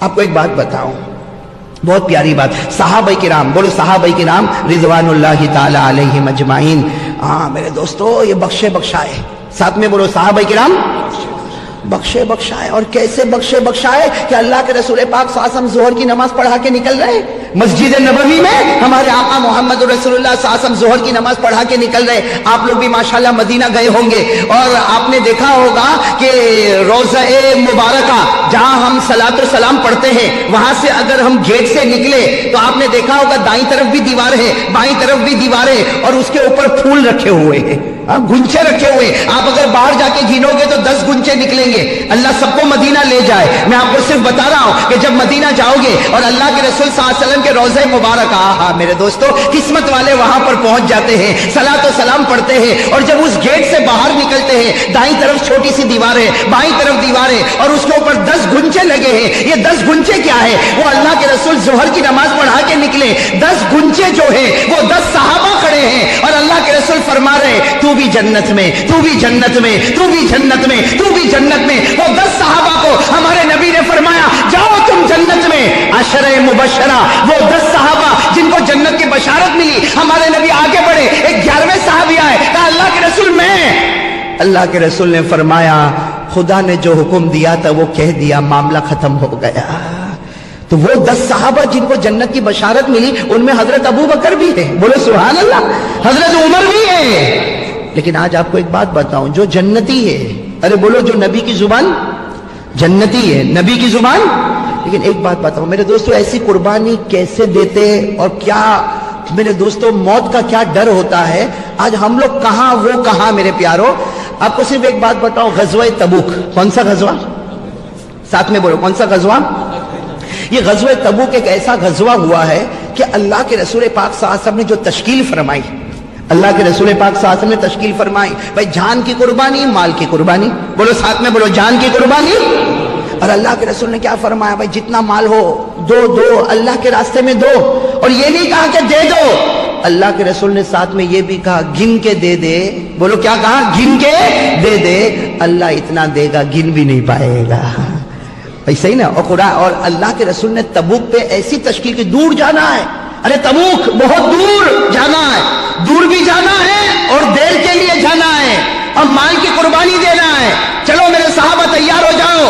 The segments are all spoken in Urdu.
آپ کو ایک بات بتاؤں، بہت پیاری بات، صحابہ کرام، بولو صحابہ کرام رضوان اللہ تعالی علیہم اجمعین. ہاں میرے دوستو، یہ بخشے بخشائے، ساتھ میں بولو صحابہ کرام بخشے بخشائے. اور کیسے بخشے بخشائے کہ اللہ کے رسول پاک صلی اللہ علیہ وسلم ظہر کی نماز پڑھا کے نکل رہے، مسجد نبوی میں ہمارے آقا محمد رسول اللہ صلی اللہ علیہ وسلم ظہر کی نماز پڑھا کے نکل رہے. آپ لوگ بھی ماشاءاللہ مدینہ گئے ہوں گے اور آپ نے دیکھا ہوگا کہ روضہ مبارکہ جہاں ہم صلاۃ و سلام پڑھتے ہیں، وہاں سے اگر ہم گیٹ سے نکلے تو آپ نے دیکھا ہوگا دائیں طرف بھی دیوار ہے، بائیں طرف بھی دیوار ہے، اور اس کے اوپر پھول رکھے ہوئے ہیں، گنچے رکھے ہوئے. آپ اگر باہر جا کے گنو گے تو 10 گنچے نکلیں گے. اللہ سب کو مدینہ لے جائے. میں آپ کو صرف بتا رہا ہوں کہ جب مدینہ جاؤ گے اور اللہ کے رسول صلی اللہ علیہ وسلم کے روضہ مبارک، میرے دوستو قسمت والے وہاں پر پہنچ جاتے ہیں، صلاۃ و سلام پڑھتے ہیں، اور جب اس گیٹ سے باہر نکلتے ہیں دائیں طرف چھوٹی سی دیوار ہے، بائیں طرف دیوار ہے، اور اس کے اوپر 10 گنچے لگے ہیں. یہ 10 گنچے کیا ہے؟ وہ اللہ کے رسول ظہر کی نماز پڑھا کے نکلے. 10 گنچے جو ہے وہ 10 صحابہ کھڑے ہیں، اور اللہ کے رسول فرما رہے تو بھی جنت میں، تو بھی جنت میں، تو بھی جنت میں، تو بھی جنت میں. وہ 10 صحابہ کو ہمارے نبی نے فرمایا جاؤ تم جنت میں. عشرہ مبشرہ، وہ 10 صحابہ جن کو جنت کی بشارت ملی، ہمارے نبی آگے بڑھے، ایک 11ویں صحابی آئے، کہا اللہ کے رسول میں. اللہ کے رسول نے فرمایا خدا نے جو حکم دیا تھا وہ کہہ دیا، معاملہ ختم ہو گیا. تو وہ 10 صحابہ جن کو جنت کی بشارت ملی، ان میں حضرت ابو بکر بھی ہے، بولو سبحان اللہ، حضرت عمر بھی ہے. لیکن آج آپ کو ایک بات بتاؤں، جو جنتی ہے، ارے بولو جو نبی کی زبان جنتی ہے، نبی کی زبان. لیکن ایک بات بتاؤں میرے دوستو، ایسی قربانی کیسے دیتے اور کیا میرے دوستو موت کا کیا ڈر ہوتا ہے. آج ہم لوگ کہاں وہ کہاں. میرے پیارو آپ کو صرف ایک بات بتاؤں، غزوہ تبوک، کون سا غزوہ؟ ساتھ میں بولو کون سا غزوہ؟ یہ غزوہ تبوک ایک ایسا غزوہ ہوا ہے کہ اللہ کے رسول پاک صلی اللہ علیہ وسلم نے جو تشکیل فرمائی، اللہ کے رسول پاک صلی اللہ علیہ وسلم نے تشکیل فرمائی، بھائی جان کی قربانی، مال کی قربانی، بولو ساتھ میں بولو جان کی قربانی. اور اللہ کے رسول نے کیا فرمایا؟ بھائی جتنا مال ہو دو اللہ کے راستے میں دو. اور یہ نہیں کہا کہ دے دو، اللہ کے رسول نے ساتھ میں یہ بھی کہا گن کے دے دے. بولو کیا کہا؟ گن کے دے دے. اللہ اتنا دے گا گن بھی نہیں پائے گا. بھائی صحیح نا. اور قرآن اور اللہ کے رسول نے تبوک پہ ایسی تشکیل کی، دور جانا ہے، ارے تبوک بہت دور جانا ہے، دور بھی جانا ہے اور دیر کے لیے جانا ہے، اور مال کی قربانی دینا ہے. چلو میرے صحابہ تیار ہو جاؤ.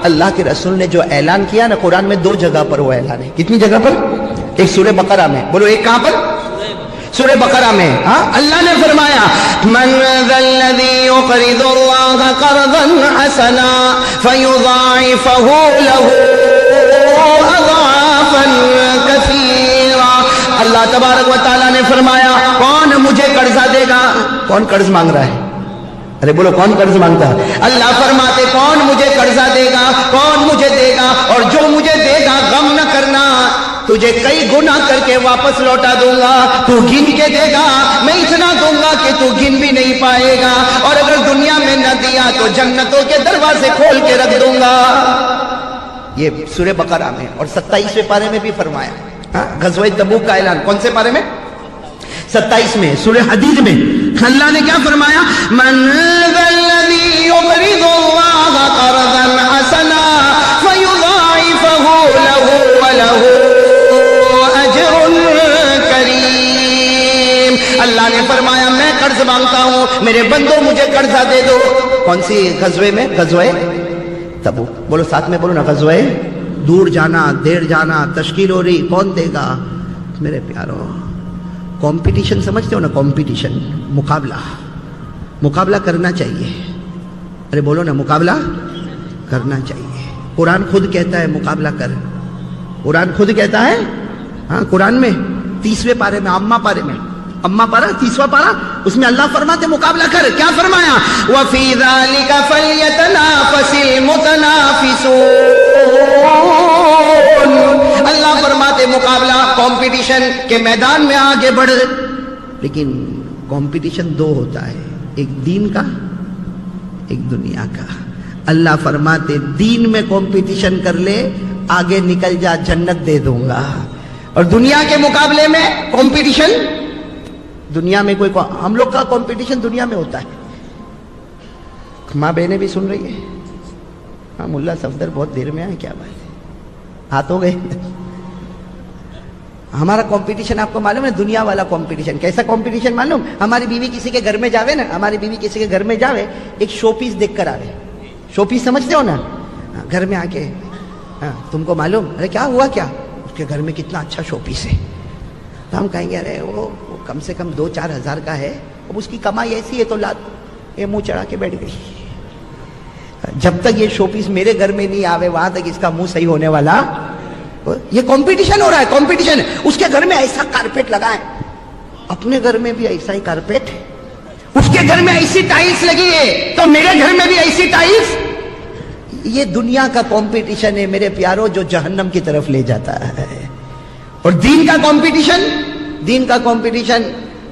اللہ کے رسول نے جو اعلان کیا نا، قرآن میں 2 جگہ پر وہ اعلان ہے. کتنی جگہ پر؟ ایک سورہ بقرہ میں، بولو ایک کہاں پر؟ سورہ بقرہ میں. اللہ نے فرمایا من ذا الذی یقرض اللہ قرضا حسنا فیضاعفہ لہ اضعافا کثیرا. اللہ تبارک و تعالیٰ نے فرمایا کون مجھے قرضہ دے گا؟ کون قرض مانگ رہا ہے؟ ارے بولو کون قرض مانگتا ہے؟ اللہ فرماتے کون مجھے قرضہ دے گا، کون مجھے دے گا، اور جو مجھے دے گا غم نہ کرنا، تجھے کئی گنا کر کے واپس لوٹا دوں گا. تو گن کے دے گا، میں اتنا دوں گا کہ تو گن بھی نہیں پائے گا، اور اگر دنیا میں نہ دیا تو جنتوں کے دروازے کھول کے رکھ دوں گا. یہ سورہ بقرہ میں. اور 27ویں پارے میں بھی فرمایا غزوہ تبوک کا اعلان. کون سے پارے میں؟ 27 میں. سورہ حدید میں اللہ نے کیا فرمایا؟ من ذا الذی یقرض اللہ قرضا حسنا فیضاعفہ لہ ولہ اجر کریم. اللہ نے فرمایا میں قرض مانگتا ہوں، میرے بندوں مجھے قرضہ دے دو. کون سی غزوے میں؟ غزوہ تبوک. بولو ساتھ میں بولو نا، غزوہ دور جانا، دیر جانا، تشکیل ہو رہی، کون دے گا؟ میرے پیارو کمپٹیشن سمجھتے ہو نا؟ کمپٹیشن، مقابلہ کرنا چاہیے. ارے بولو نا، مقابلہ کرنا چاہیے. قرآن خود کہتا ہے مقابلہ کر. قرآن خود کہتا ہے. قرآن میں 30ویں پارے میں، اما پارا 30واں پارا، اس میں اللہ فرماتے مقابلہ کر. کیا فرمایا؟ وَفِي ذَلِكَ فَلْيَتَنَافَسِ الْمُتَنَافِسُونَ. اللہ فرماتے مقابلہ، کمپٹیشن کے میدان میں آگے بڑھ. لیکن کمپٹیشن 2 ہوتا ہے، ایک دین کا، ایک دنیا کا. اللہ فرماتے دین میں کمپٹیشن کر لے، آگے نکل جا، جنت دے دوں گا. اور دنیا کے مقابلے میں کمپٹیشن، دنیا میں کوئی، ہم لوگ کا کمپٹیشن دنیا میں ہوتا ہے. ماں بہنیں بھی سن رہی ہے؟ ملا صفدر بہت دیر میں آئے، کیا بات ہے؟ ہاتھ ہو گئے. ہمارا کمپٹیشن آپ کو معلوم ہے دنیا والا کمپٹیشن. کیسا کمپٹیشن معلوم؟ ہماری بیوی کسی کے گھر میں جاوے نا, ہماری بیوی کسی کے گھر میں جاوے, ایک شو پیس دیکھ کر آوے. شو پیس سمجھتے ہو نا؟ گھر میں آ کے تم کو معلوم, ارے کیا ہوا, کیا اس کے گھر میں کتنا اچھا شو پیس ہے. تو ہم کہیں گے ارے وہ کم سے کم 2-4 ہزار کا ہے, اب اس کی کمائی ایسی ہے تو لات یہ منہ چڑھا کے بیٹھ گئی. جب تک یہ شو پیس میرے گھر میں نہیں آوے وہاں تک اس کا منہ صحیح ہونے والا. یہ کمپٹیشن ہو رہا ہے, کمپٹیشن. اس کے گھر میں ایسا کارپیٹ لگا ہے, اپنے گھر میں بھی ایسا ہی کارپیٹ. اس کے گھر میں ایسی ٹائلز لگی ہے تو میرے گھر میں بھی ایسی ٹائلز. یہ دنیا کا کمپٹیشن ہے میرے پیاروں, جو جہنم کی طرف لے جاتا ہے. اور دین کا کمپٹیشن, دین کا کمپٹیشن,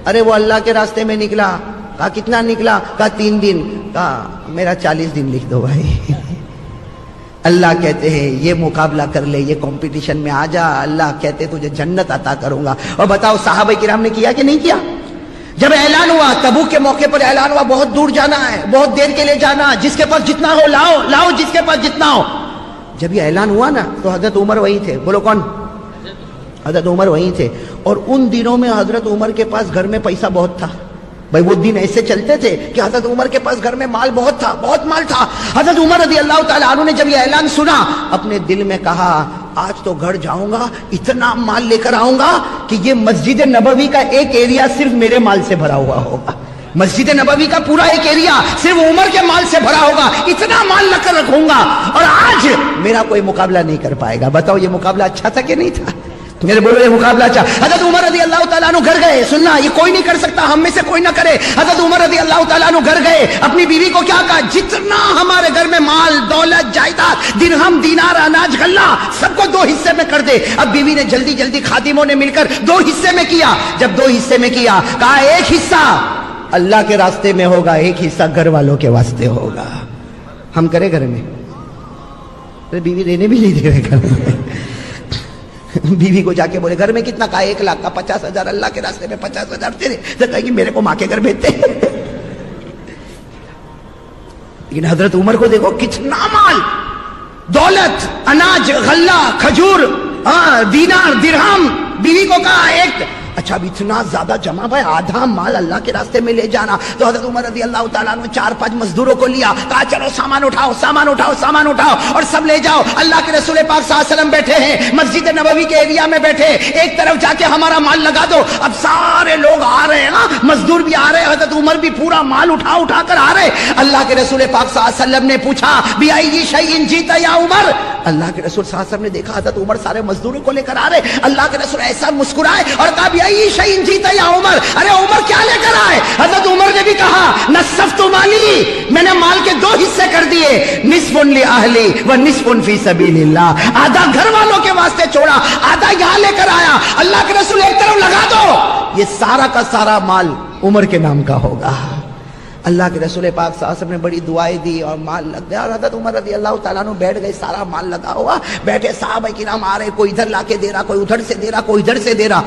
ارے وہ اللہ کے راستے میں نکلا, کہا کتنا نکلا, کہا 3 دن, کہا میرا 40 دن لکھ دو بھائی. اللہ کہتے ہیں یہ مقابلہ کر لے, یہ کمپٹیشن میں آ جا, اللہ کہتے تجھے جنت عطا کروں گا. اور بتاؤ صحابہ کرام نے کیا کہ نہیں کیا؟ جب اعلان ہوا تبوک کے موقع پر, اعلان ہوا بہت دور جانا ہے, بہت دیر کے لیے جانا, جس کے پاس جتنا ہو لاؤ, لاؤ جس کے پاس جتنا ہو. جب یہ اعلان ہوا نا تو حضرت عمر وہی تھے. بولو کون؟ حضرت عمر وہی تھے. اور ان دنوں میں حضرت عمر کے پاس گھر میں پیسہ بہت تھا. بھائی وہ دن ایسے چلتے تھے کہ حضرت عمر کے پاس گھر میں مال بہت تھا, بہت مال تھا. حضرت عمر رضی اللہ تعالیٰ عنہ نے جب یہ اعلان سنا اپنے دل میں کہا آج تو گھر جاؤں گا, اتنا مال لے کر آؤں گا کہ یہ مسجد نبوی کا ایک ایریا صرف میرے مال سے بھرا ہوا ہوگا. مسجد نبوی کا پورا ایک ایریا صرف عمر کے مال سے بھرا ہوگا, اتنا مال لا کر رکھوں گا اور آج میرا کوئی مقابلہ نہیں کر پائے گا. بتاؤ یہ مقابلہ اچھا تھا کہ نہیں تھا؟ میرے بولو یہ مقابلہ اچھا. حضرت عمر رضی اللہ تعالیٰ عنہ گھر گئے, سننا یہ کوئی نہیں کر سکتا, ہم میں سے کوئی نہ کرے. حضرت عمر رضی اللہ تعالیٰ عنہ گھر گئے, اپنی بیوی کو کیا کہا, جتنا ہمارے گھر میں مال دولت جائیداد درہم دینار اناج غلہ سب کو 2 حصے میں کر دے. اب بیوی نے جلدی جلدی خادموں نے مل کر 2 حصے میں کیا. جب 2 حصے میں کیا, کہا ایک حصہ اللہ کے راستے میں ہوگا, ایک حصہ گھر والوں کے واسطے ہوگا. ہم کرے گھر میں, بیوی دینے بھی نہیں دے رہے گھر میں. بیوی کو جا کے بولے گھر میں کتنا, کہا 1 لاکھ کا 50,000 اللہ کے راستے میں 50,000 تیرے. تو کہا کہ میرے کو ماں کے گھر بھیجتے. لیکن حضرت عمر کو دیکھو کتنا مال, دولت, اناج, غلہ, کھجور, دینار, درہم. بیوی کو کہا ایک, اچھا اب اتنا زیادہ جمع بھائی, آدھا مال اللہ کے راستے میں لے جانا. تو حضرت عمر رضی اللہ تعالیٰ عنہ 4-5 مزدوروں کو لیا, کہا چلو سامان اٹھاؤ, سامان اٹھاؤ, سامان اٹھاؤ اور سب لے جاؤ. اللہ کے رسول پاک صلی اللہ علیہ وسلم بیٹھے ہیں مسجد نبوی کے ایریا میں بیٹھے, ایک طرف جا کے ہمارا مال لگا دو. اب سارے لوگ آ رہے ہیں, مزدور بھی آ رہے ہیں, حضرت عمر بھی پورا مال اٹھا کر آ رہے. اللہ کے رسول پاک صلی اللہ علیہ وسلم نے پوچھا بِأَيِّ شَيْءٍ جِئْتَ یا عمر. اللہ کے رسول صلی اللہ علیہ وسلم نے دیکھا حضرت عمر سارے مزدوروں کو لے کر آ رہے. اللہ کے رسول ایسا مسکرائے اور کہا بِأَيِّ شَيْءٍ جِئْتَ یا عمر, ارے عمر کیا لے کر آئے؟ حضرت عمر نے بھی کہا نصفت مالی, میں نے مال کے 2 حصے کر دیے, نصف لأہلی و نصف فی سبیل اللہ. آدھا گھر والوں کے واسطے چھوڑا, آدھا یہاں لے کر آیا. اللہ کے رسول ایک طرف لگا دو, یہ سارا کا سارا مال عمر کے نام کا ہوگا. اللہ کے رسول پاک صلی اللہ علیہ وسلم نے بڑی دعائیں دی اور مال لگ گیا. اور حضرت عمر رضی اللہ تعالیٰ عنہ بیٹھ گئے, سارا مال لگا ہوا, بیٹھے. صحابہ کرام آ رہے, کوئی ادھر لا کے دے رہا, کوئی ادھر سے دے رہا, کوئی ادھر سے دے رہا.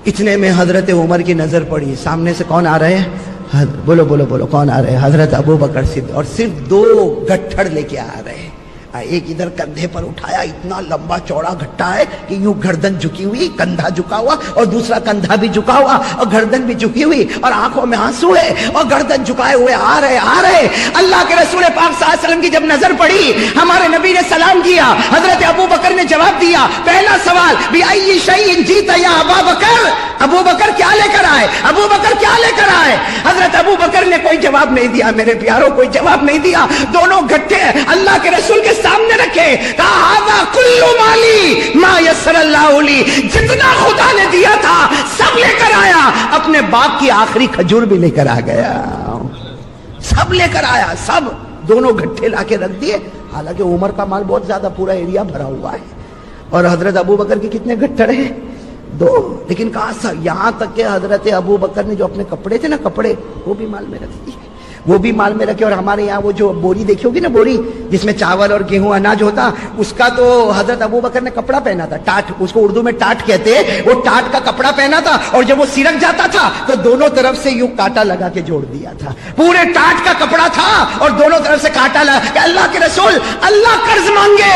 اتنے میں حضرت عمر کی نظر پڑی, سامنے سے کون آ رہے ہیں؟ بولو بولو بولو کون آ رہے ہیں؟ حضرت ابو بکر صدیق. اور صرف 2 گٹھڑ لے کے آ رہے ہیں. ایک ادھر کندھے پر اٹھایا, اتنا لمبا چوڑا گھٹا ہے کہ یوں گردن جھکی ہوئی, کندھا جھکا ہوا, اور دوسرا کندھا بھی جھکا ہوا اور گردن بھی جھکی ہوئی, اور آنکھوں میں آنسو ہے اور گردن جھکائے ہوئے آ رہے. اللہ کے رسول پاک صلی اللہ علیہ وسلم کی جب نظر پڑی, ہمارے نبی نے سلام کیا, حضرت ابو بکر نے جواب دیا. پہلا سوال بِأَيِّ شَيْءٍ جِئْتَ یا ابا بکر, ابو بکر کیا لے کر آئے, ابو بکر کیا لے کر آئے. حضرت ابو بکر نے کوئی جواب نہیں دیا, میرے پیاروں کوئی جواب نہیں دیا. دونوں گٹھے اللہ کے رسول کے سامنے رکھے, کہا ھذا کل مالی ما یسر اللہ لی, جتنا خدا نے دیا تھا سب لے کر آیا. اپنے باپ کی آخری کھجور بھی لے کر آ گیا, سب لے کر آیا, سب. دونوں گٹھے لا کے رکھ دیے. حالانکہ عمر کا مال بہت زیادہ, پورا ایریا بھرا ہوا ہے, اور حضرت ابو بکر کے کتنے گٹھڑ ہیں؟ 2. لیکن کہا یہاں تک کہ حضرت ابو بکر نے جو اپنے کپڑے تھے نا, کپڑے وہ بھی مال میں رکھ دیے, وہ بھی مال میں رکھے. اور ہمارے یہاں وہ جو بوری دیکھی ہوگی نا, بوری جس میں چاول اور گیہوں اناج ہوتا, اس کا تو حضرت ابو بکر نے کپڑا پہنا تھا, ٹاٹ, اس کو اردو میں ٹاٹ کہتے ہیں. وہ ٹاٹ کا کپڑا پہنا تھا, اور جب وہ سرک جاتا تھا تو دونوں طرف سے یوں کانٹا لگا کے جوڑ دیا تھا. پورے ٹاٹ کا کپڑا تھا اور دونوں طرف سے کانٹا لگا کہ اللہ کے رسول اللہ قرض مانگے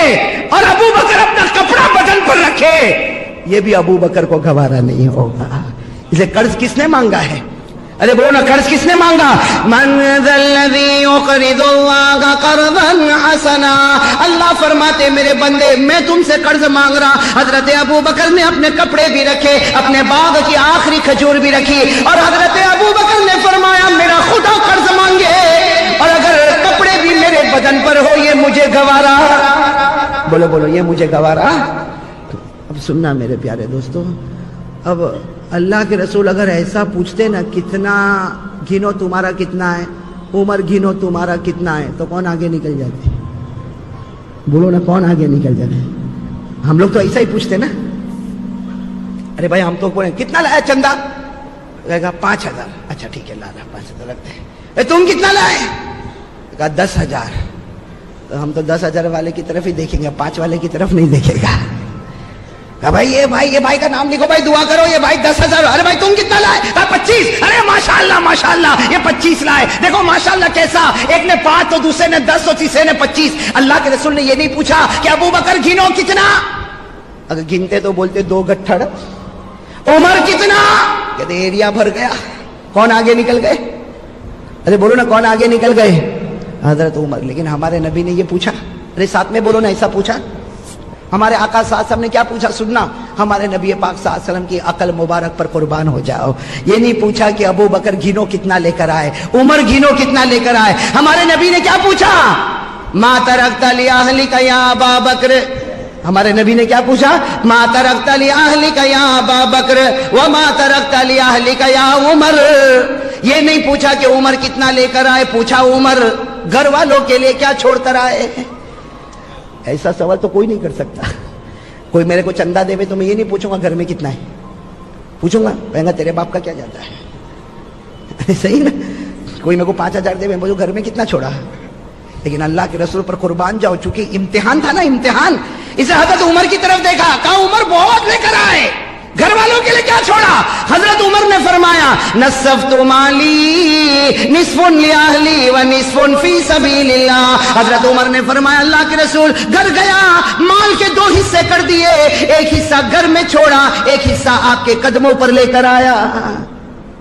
اور ابو بکر اپنا کپڑا یہ بھی ابو بکر کو گوارا نہیں ہوگا. اسے قرض کس نے مانگا ہے؟ ارے بولو نا, قرض کس نے مانگا؟ من ذا الذی یقرض اللہ قرضا حسنا. اللہ فرماتے میرے بندے میں تم سے قرض مانگ رہا. حضرت ابو بکر نے اپنے کپڑے بھی رکھے, اپنے باغ کی آخری کھجور بھی رکھی, اور حضرت ابو بکر نے فرمایا میرا خدا قرض مانگے اور اگر کپڑے بھی میرے بدن پر ہو یہ مجھے گوارا. بولو بولو یہ مجھے گوارا. اب سننا میرے پیارے دوستو, اب اللہ کے رسول اگر ایسا پوچھتے نا کتنا گنو تمہارا کتنا ہے, عمر گنو تمہارا کتنا ہے, تو کون آگے نکل جاتے؟ بولو نا کون آگے نکل جاتے؟ ہم لوگ تو ایسا ہی پوچھتے نا. ارے بھائی ہم تو بولیں کتنا لایا چندہ؟ کہے گا 5,000. اچھا ٹھیک ہے لا رہا 5,000 رکھتے ہیں. تم کتنا لائے؟ کہا 10,000. تو ہم تو 10,000 والے کی طرف ہی دیکھیں گے, 5 والے کی طرف نہیں دیکھے گا. کہا بھائی یہ بھائی کا نام لکھو بھائی, دعا کرو, یہ بھائی 10,000. ارے بھائی تم کتنا لائے؟ کہا 25. ارے ماشاءاللہ یہ 25 لائے. دیکھو ماشاءاللہ کیسا, ایک نے 5 تو دوسرے نے 10 تو تیسرے نے 25. اللہ کے رسول نے یہ نہیں پوچھا کہ ابو بکر گنو کتنا, اگر گنتے تو بولتے 2 گٹھڑ. عمر کتنا, کہتے ایریا بھر گیا. کون آگے نکل گئے؟ ارے بولو نا کون آگے نکل گئے؟ حضرت عمر. لیکن ہمارے نبی نے یہ پوچھا, ارے ساتھ میں بولو نا ایسا پوچھا. ہمارے آقا صلی اللہ علیہ وسلم نے کیا پوچھا؟ سننا, ہمارے نبی پاک صلی اللہ علیہ وسلم کی عقل مبارک پر قربان ہو جاؤ. یہ نہیں پوچھا کہ ابو بکر گھینو کتنا لے کر آئے, عمر گھینو کتنا لے کر آئے. ہمارے نبی نے کیا پوچھا؟ ما ترکت لأہلک یا ابا بکر. ہمارے نبی نے کیا پوچھا؟ ما ترکت لأہلک یا ابا بکر وما ترکت لأہلک یا عمر. یہ نہیں پوچھا کہ عمر کتنا لے کر آئے, پوچھا عمر گھر والوں کے لیے کیا چھوڑ کر آئے. ایسا سوال تو کوئی نہیں کر سکتا. کوئی میرے کو چندہ دے تو میں یہ نہیں پوچھوں گا گھر میں کتنا ہے, پوچھوں گا کہوں گا تیرے باپ کا کیا جاتا ہے. صحیح نا. کوئی میرے کو 5,000 دے مجھے گھر میں کتنا چھوڑا. لیکن اللہ کے رسول پر قربان جاؤ, چونکہ امتحان تھا نا, امتحان. اسے حضرت عمر کی طرف دیکھا, کہا عمر بہت لے کر آئے, گھر والوں کے لیے کیا چھوڑا؟ حضرت عمر نے فرمایا نصفت مالی نصف لأہلی و نصف فی سبیل اللہ. حضرت عمر نے فرمایا اللہ کے رسول گھر گیا, مال کے 2 حصے کر دیے, ایک حصہ گھر میں چھوڑا, ایک حصہ آپ کے قدموں پر لے کر آیا.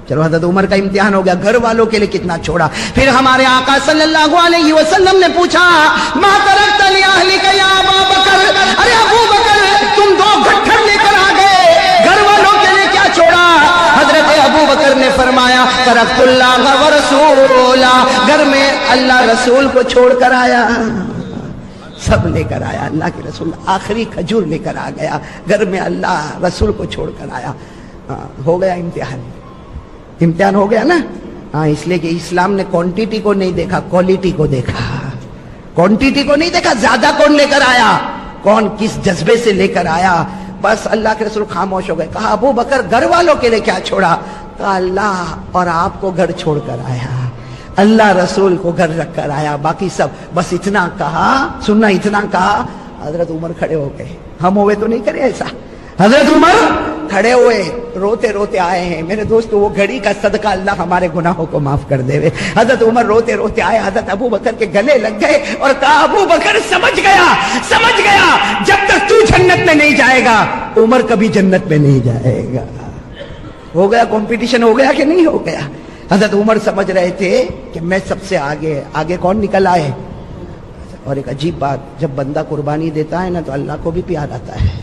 چلو حضرت عمر کا امتحان ہو گیا, گھر والوں کے لیے کتنا چھوڑا. پھر ہمارے آقا صلی اللہ علیہ وسلم نے پوچھا ما ترکت لأہلک یا ابا بکر. ارے ابو بکر تم 2 گٹھڑ لے کر آ گئے, گھر والوں کے لیے کیا چھوڑا؟ حضرت ابو بکر نے فرمایا ترکت اللہ و رسولہ. گھر میں اللہ رسول کو چھوڑ کر آیا, سب لے کر آیا. اللہ کے رسول آخری کھجور لے کر آ گیا, گھر میں اللہ رسول کو چھوڑ کر آیا. ہو گیا امتحان, امتحان ہو گیا نا. ہاں, اس لیے کہ اسلام نے کوانٹیٹی کو نہیں دیکھا, کوالٹی کو دیکھا. کوانٹیٹی کو نہیں دیکھا, زیادہ کون لے کر آیا, کون کس جذبے سے لے کر آیا. بس اللہ کے رسول خاموش ہو گئے. کہا ابو بکر گھر والوں کے لیے کیا چھوڑا؟ کہا اللہ اور آپ کو گھر چھوڑ کر آیا, اللہ رسول کو گھر رکھ کر آیا, باقی سب. بس اتنا کہا, سننا, اتنا کہا. حضرت عمر کھڑے ہو گئے. ہم ہوئے تو نہیں کرے ایسا. حضرت عمر کھڑے ہوئے, روتے روتے آئے ہیں. میرے دوست وہ گھڑی کا صدقہ اللہ ہمارے گناہوں کو معاف کر دے. حضرت عمر روتے روتے آئے, حضرت ابو بکر کے گلے لگ گئے اور کہا ابو بکر سمجھ گیا جب تک تو جنت میں نہیں جائے گا عمر کبھی جنت میں نہیں جائے گا. ہو گیا کمپٹیشن, ہو گیا کہ نہیں ہو گیا؟ حضرت عمر سمجھ رہے تھے کہ میں سب سے آگے کون نکل آئے. اور ایک عجیب بات, جب بندہ قربانی دیتا ہے نا تو اللہ کو بھی پیار آتا ہے.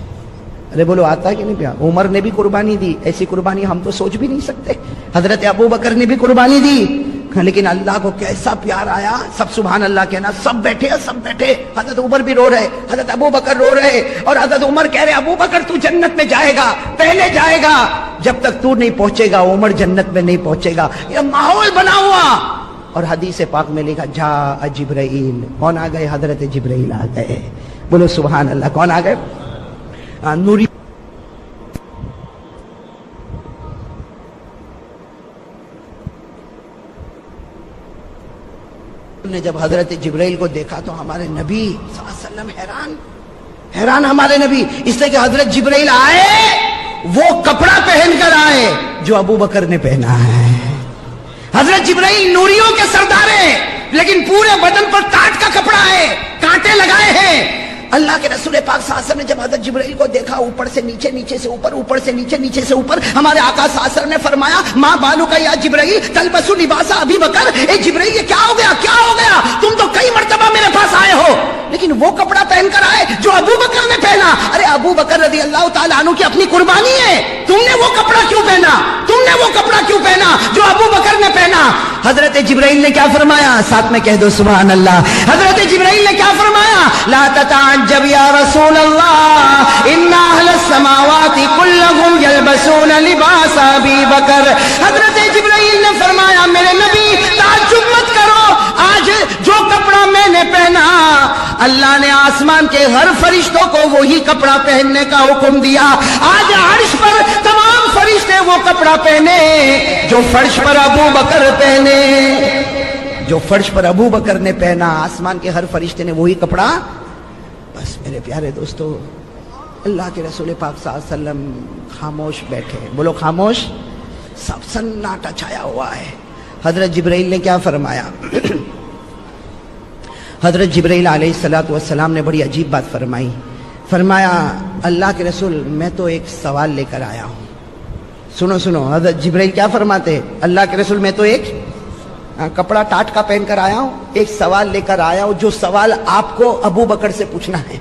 ارے بولو آتا ہے کہ نہیں پیار؟ عمر نے بھی قربانی دی, ایسی قربانی ہم تو سوچ بھی نہیں سکتے. حضرت ابو بکر نے بھی قربانی دی, لیکن اللہ کو کیسا پیار آیا. سب سبحان اللہ کہنا, سب بیٹھے. حضرت عمر بھی رو رہے, حضرت ابو بکر رو رہے, اور حضرت عمر کہہ رہے ابو بکر تو جنت میں جائے گا, پہلے جائے گا. جب تک تو نہیں پہنچے گا عمر جنت میں نہیں پہنچے گا. یہ ماحول بنا ہوا. اور حدیث پاک میں لکھا جاء جبرائیل. کون آ گئے؟ حضرت جبرائیل آ گئے. بولو سبحان اللہ. کون آ گئے؟ نوری نے جب حضرت جبرائیل کو دیکھا تو ہمارے نبی صلی اللہ علیہ وسلم حیران ہمارے نبی, اس لیے کہ حضرت جبرائیل آئے وہ کپڑا پہن کر آئے جو ابو بکر نے پہنا ہے. حضرت جبرائیل نوریوں کے سردار ہیں, لیکن پورے بدن پر کاٹ کا کپڑا ہے, کانٹے لگائے ہیں. اللہ کے رسول پاک صلی اللہ علیہ وسلم نے جب حضرت جبرائیل کو دیکھا، اوپر سے نیچے، نیچے سے اوپر، اوپر سے نیچے، نیچے سے اوپر، ہمارے آقا صلی اللہ علیہ وسلم نے فرمایا ماں بالو کا یا جبرائیل تلبسو لباس ابی بکر، اے جبرائیل یہ کیا ہو گیا، کیا ہو گیا؟ تم تو کئی مرتبہ میرے پاس آئے ہو لیکن وہ کپڑا پہن کر آئے جو ابو بکر نے پہنا۔ ارے ابو بکر رضی اللہ تعالیٰ عنہ کی اپنی قربانی ہے، تم نے وہ کپڑا کیوں پہنا؟ تم نے وہ کپڑا کیوں پہنا جو ابو بکر نے پہنا؟ حضرت جبرائیل نے کیا فرمایا؟ ساتھ میں کہہ دو سبحان اللہ۔ حضرت جبرائیل نے کیا فرمایا؟ لا تتعجب یا رسول اللہ ان اہل السماوات كلهم يلبسون لباس ابی بکر۔ حضرت جبرائیل نے فرمایا میرے نبی تعجب مت کرو، آج جو کپڑا میں نے پہنا اللہ نے آسمان کے ہر فرشتوں کو وہی کپڑا پہننے کا حکم دیا۔ آج عرش پر تمام فرشتے وہ کپڑا پہنے جو فرش پر ابو بکر پہنے، جو فرش پر ابو بکر نے پہنا، آسمان کے ہر فرشتے نے وہی کپڑا۔ بس میرے پیارے دوستو، اللہ کے رسول پاک صلی اللہ علیہ وسلم خاموش بیٹھے، بولو خاموش، سب سناٹا چھایا ہوا ہے۔ حضرت جبرائیل نے کیا فرمایا؟ حضرت جبرائیل علیہ السلام نے بڑی عجیب بات فرمائی۔ فرمایا اللہ کے رسول میں تو ایک سوال لے کر آیا ہوں۔ سنو سنو، حضرت جبرائیل کیا فرماتے؟ اللہ کے رسول میں تو ایک کپڑا ٹاٹ کا پہن کر آیا ہوں، ایک سوال لے کر آیا ہوں جو سوال آپ کو ابو بکر سے پوچھنا ہے،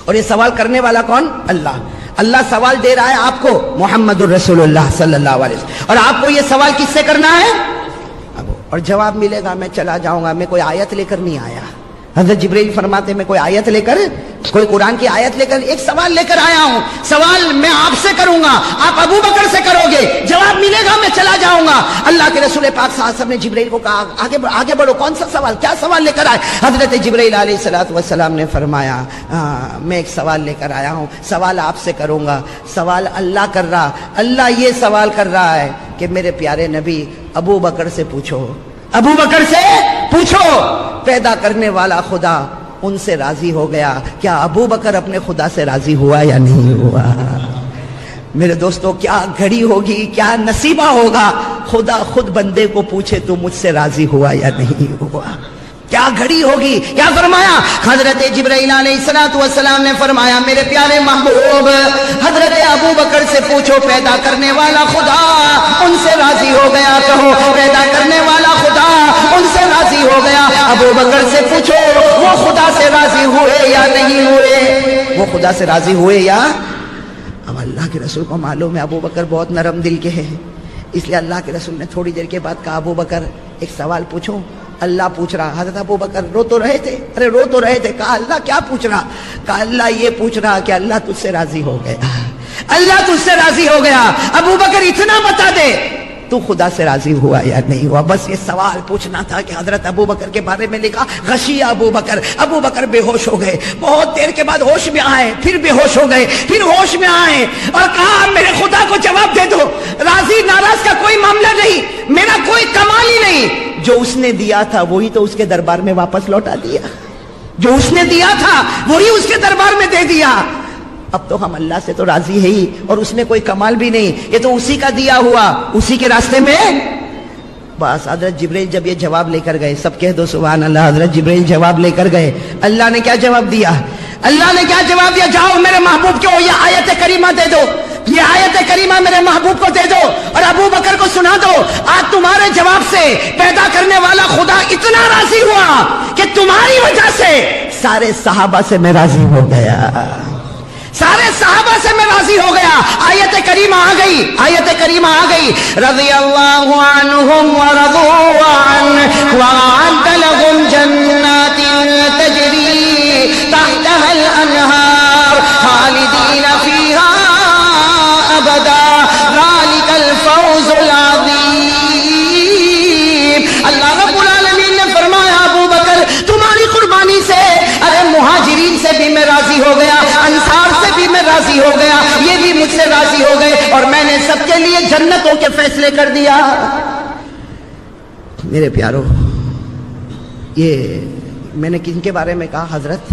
اور یہ سوال کرنے والا کون؟ اللہ۔ اللہ سوال دے رہا ہے آپ کو، محمد الرسول اللہ صلی اللہ علیہ وسلم، اور آپ کو یہ سوال کس سے کرنا ہے؟ اور جواب ملے گا میں چلا جاؤں گا، میں کوئی آیت لے کر نہیں آیا۔ حضرت جبرائیل فرماتے میں کوئی آیت لے کر، کوئی قرآن کی آیت لے کر، ایک سوال لے کر آیا ہوں، سوال میں آپ سے کروں گا، آپ ابو بکر سے کرو گے، جواب ملے گا میں چلا جاؤں گا۔ اللہ کے رسول پاک صلی اللہ علیہ وسلم نے جبرائیل کو کہا آگے بڑھو، کون سا سوال، کیا سوال لے کر آئے؟ حضرت جبرائیل علیہ السلام نے فرمایا میں ایک سوال لے کر آیا ہوں، سوال آپ سے کروں گا۔ سوال اللہ کر رہا، اللہ یہ سوال کر رہا ہے کہ میرے پیارے نبی ابو بکر سے پوچھو، ابو بکر سے پوچھو، پیدا کرنے والا خدا ان سے راضی ہو گیا، کیا ابو بکر اپنے خدا سے راضی ہوا یا نہیں ہوا؟ میرے دوستو کیا گھڑی ہوگی، کیا نصیبہ ہوگا، خدا خود بندے کو پوچھے تو مجھ سے راضی ہوا یا نہیں ہوا؟ کیا گھڑی ہوگی؟ کیا فرمایا؟ حضرت جبرائیل علیہ السلام نے فرمایا میرے پیارے محبوب حضرت ابو بکر سے پوچھو، پیدا کرنے والا خدا ان سے راضی ہو گیا، کہو پیدا کرنے والا خدا ان سے راضی ہو گیا۔ ابو بکر سے پوچھو وہ خدا سے راضی ہوئے یا نہیں ہوئے، وہ خدا سے راضی ہوئے یا؟ اب اللہ کے رسول کو معلوم ہے ابو بکر بہت نرم دل کے ہیں، اس لیے اللہ کے رسول نے تھوڑی دیر کے بعد کہا ابو بکر ایک سوال پوچھو۔ اللہ پوچھ رہا، حضرت ابو بکر رو تو رہے تھے، رو تو رہے تھے، کہا اللہ کیا پوچھ رہا؟ کہا اللہ یہ پوچھ رہا کہ اللہ تجھ سے راضی ہو گیا، اللہ تجھ سے راضی ہو گیا۔ ابو بکر اتنا بتا دے تو خدا سے راضی ہوا یا نہیں ہوا، بس یہ سوال پوچھنا تھا کہ حضرت ابو بکر کے بارے میں لکھا غشی ابو بکر، ابو بکر بے ہوش ہو گئے، بہت دیر کے بعد ہوش میں آئے، پھر بے ہوش ہو گئے، پھر ہوش میں آئے اور کہا میرے خدا کو جواب دے دو، راضی ناراض کا کوئی معاملہ نہیں، میرا کوئی کمال ہی نہیں، جو اس نے دیا تھا وہی تو اس کے دربار میں واپس لوٹا دیا، جو اس نے دیا تھا وہی اس کے دربار میں دے دیا، اب تو ہم اللہ سے تو راضی ہے ہی، اور اس میں کوئی کمال بھی نہیں، یہ تو اسی کا دیا ہوا، اسی کے راستے میں۔ بس حضرت جبرائیل جب یہ جواب لے کر گئے، سب کہہ دو سبحان اللہ، حضرت جبرائیل جواب لے کر گئے، اللہ نے کیا جواب دیا؟ اللہ نے کیا جواب دیا؟ جاؤ میرے محبوب کو یہ آیت کریمہ دے دو، یہ آیت کریمہ میرے محبوب کو دے دو اور ابو بکر کو سنا دو، آج تمہارے جواب سے پیدا کرنے والا خدا اتنا راضی ہوا کہ تمہاری وجہ سے سارے صحابہ سے میں راضی ہو گیا، سارے صحابہ سے میں راضی ہو گیا۔ آیت کریمہ آ گئی، آیت کریمہ آ گئی، رضی اللہ عنہم ورضوا عنہ وأعد لهم جنات تجری تحتها الانہار خالدین فیہا ابدا ذلک الفوز العظیم۔ اللہ رب العالمین نے فرمایا ابو بکر تمہاری قربانی سے، ارے مہاجرین سے بھی میں راضی ہو گیا، انصار سے بھی میں راضی ہو گیا، یہ بھی مجھ سے راضی ہو گئے، اور میں نے سب کے لیے جنتوں کے فیصلے کر دیا۔ میرے پیارو، یہ میں نے کن کے بارے میں کہا؟ حضرت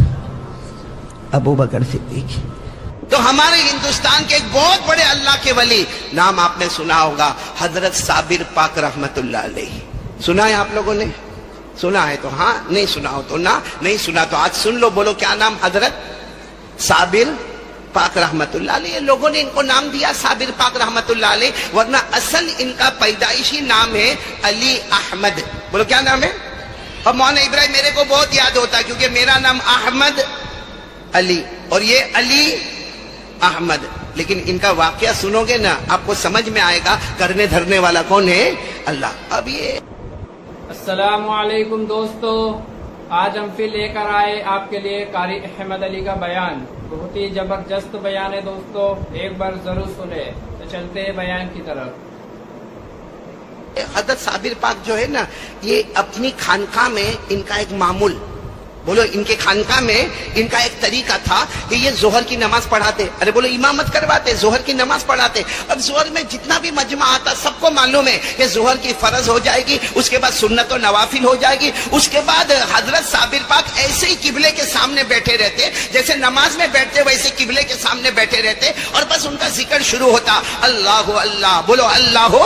ابو بکر صدیق۔ تو ہمارے ہندوستان کے ایک بہت بڑے اللہ کے ولی، نام آپ نے سنا ہوگا، حضرت صابر پاک رحمت اللہ علیہ، سنا ہے آپ لوگوں نے؟ سنا ہے تو ہاں، نہیں سنا ہو تو نہ، نہیں سنا تو آج سن لو. بولو کیا نام؟ حضرت صابر پاک رحمت اللہ علیہ. لوگوں نے ان کو نام دیا صابر پاک رحمت اللہ علیہ، ورنہ اصل ان کا پیدائشی نام ہے علی احمد. بولو کیا نام ہے؟ اور مولانا ابراہیم میرے کو بہت یاد ہوتا ہے کیونکہ میرا نام احمد علی اور یہ علی احمد. لیکن ان کا واقعہ سنو گے نا آپ کو سمجھ میں آئے گا کرنے دھرنے والا کون ہے؟ اللہ. اب یہ السلام علیکم دوستو، آج ہم پھر لے کر آئے آپ کے لیے قاری احمد علی کا بیان. بہت ہی زبردست بیان ہے دوستو، ایک بار ضرور سنیں. تو چلتے ہیں بیان کی طرف. حضرت صابر پاک جو ہے نا، یہ اپنی خانقاہ میں ان کا ایک معمول، بولو ان کے خانقاہ میں ان کا ایک طریقہ تھا کہ یہ ظہر کی نماز پڑھاتے. ارے بولو امامت کرواتے، ظہر کی نماز پڑھاتے. اب ظہر میں جتنا بھی مجمع آتا سب کو معلوم ہے کہ ظہر کی فرض ہو جائے گی، اس کے بعد سنت و نوافل ہو جائے گی. اس کے بعد حضرت صابر پاک ایسے ہی قبلے کے سامنے بیٹھے رہتے، جیسے نماز میں بیٹھتے ویسے قبلے کے سامنے بیٹھے رہتے اور بس ان کا ذکر شروع ہوتا. اللہ اللہ، بولو اللہ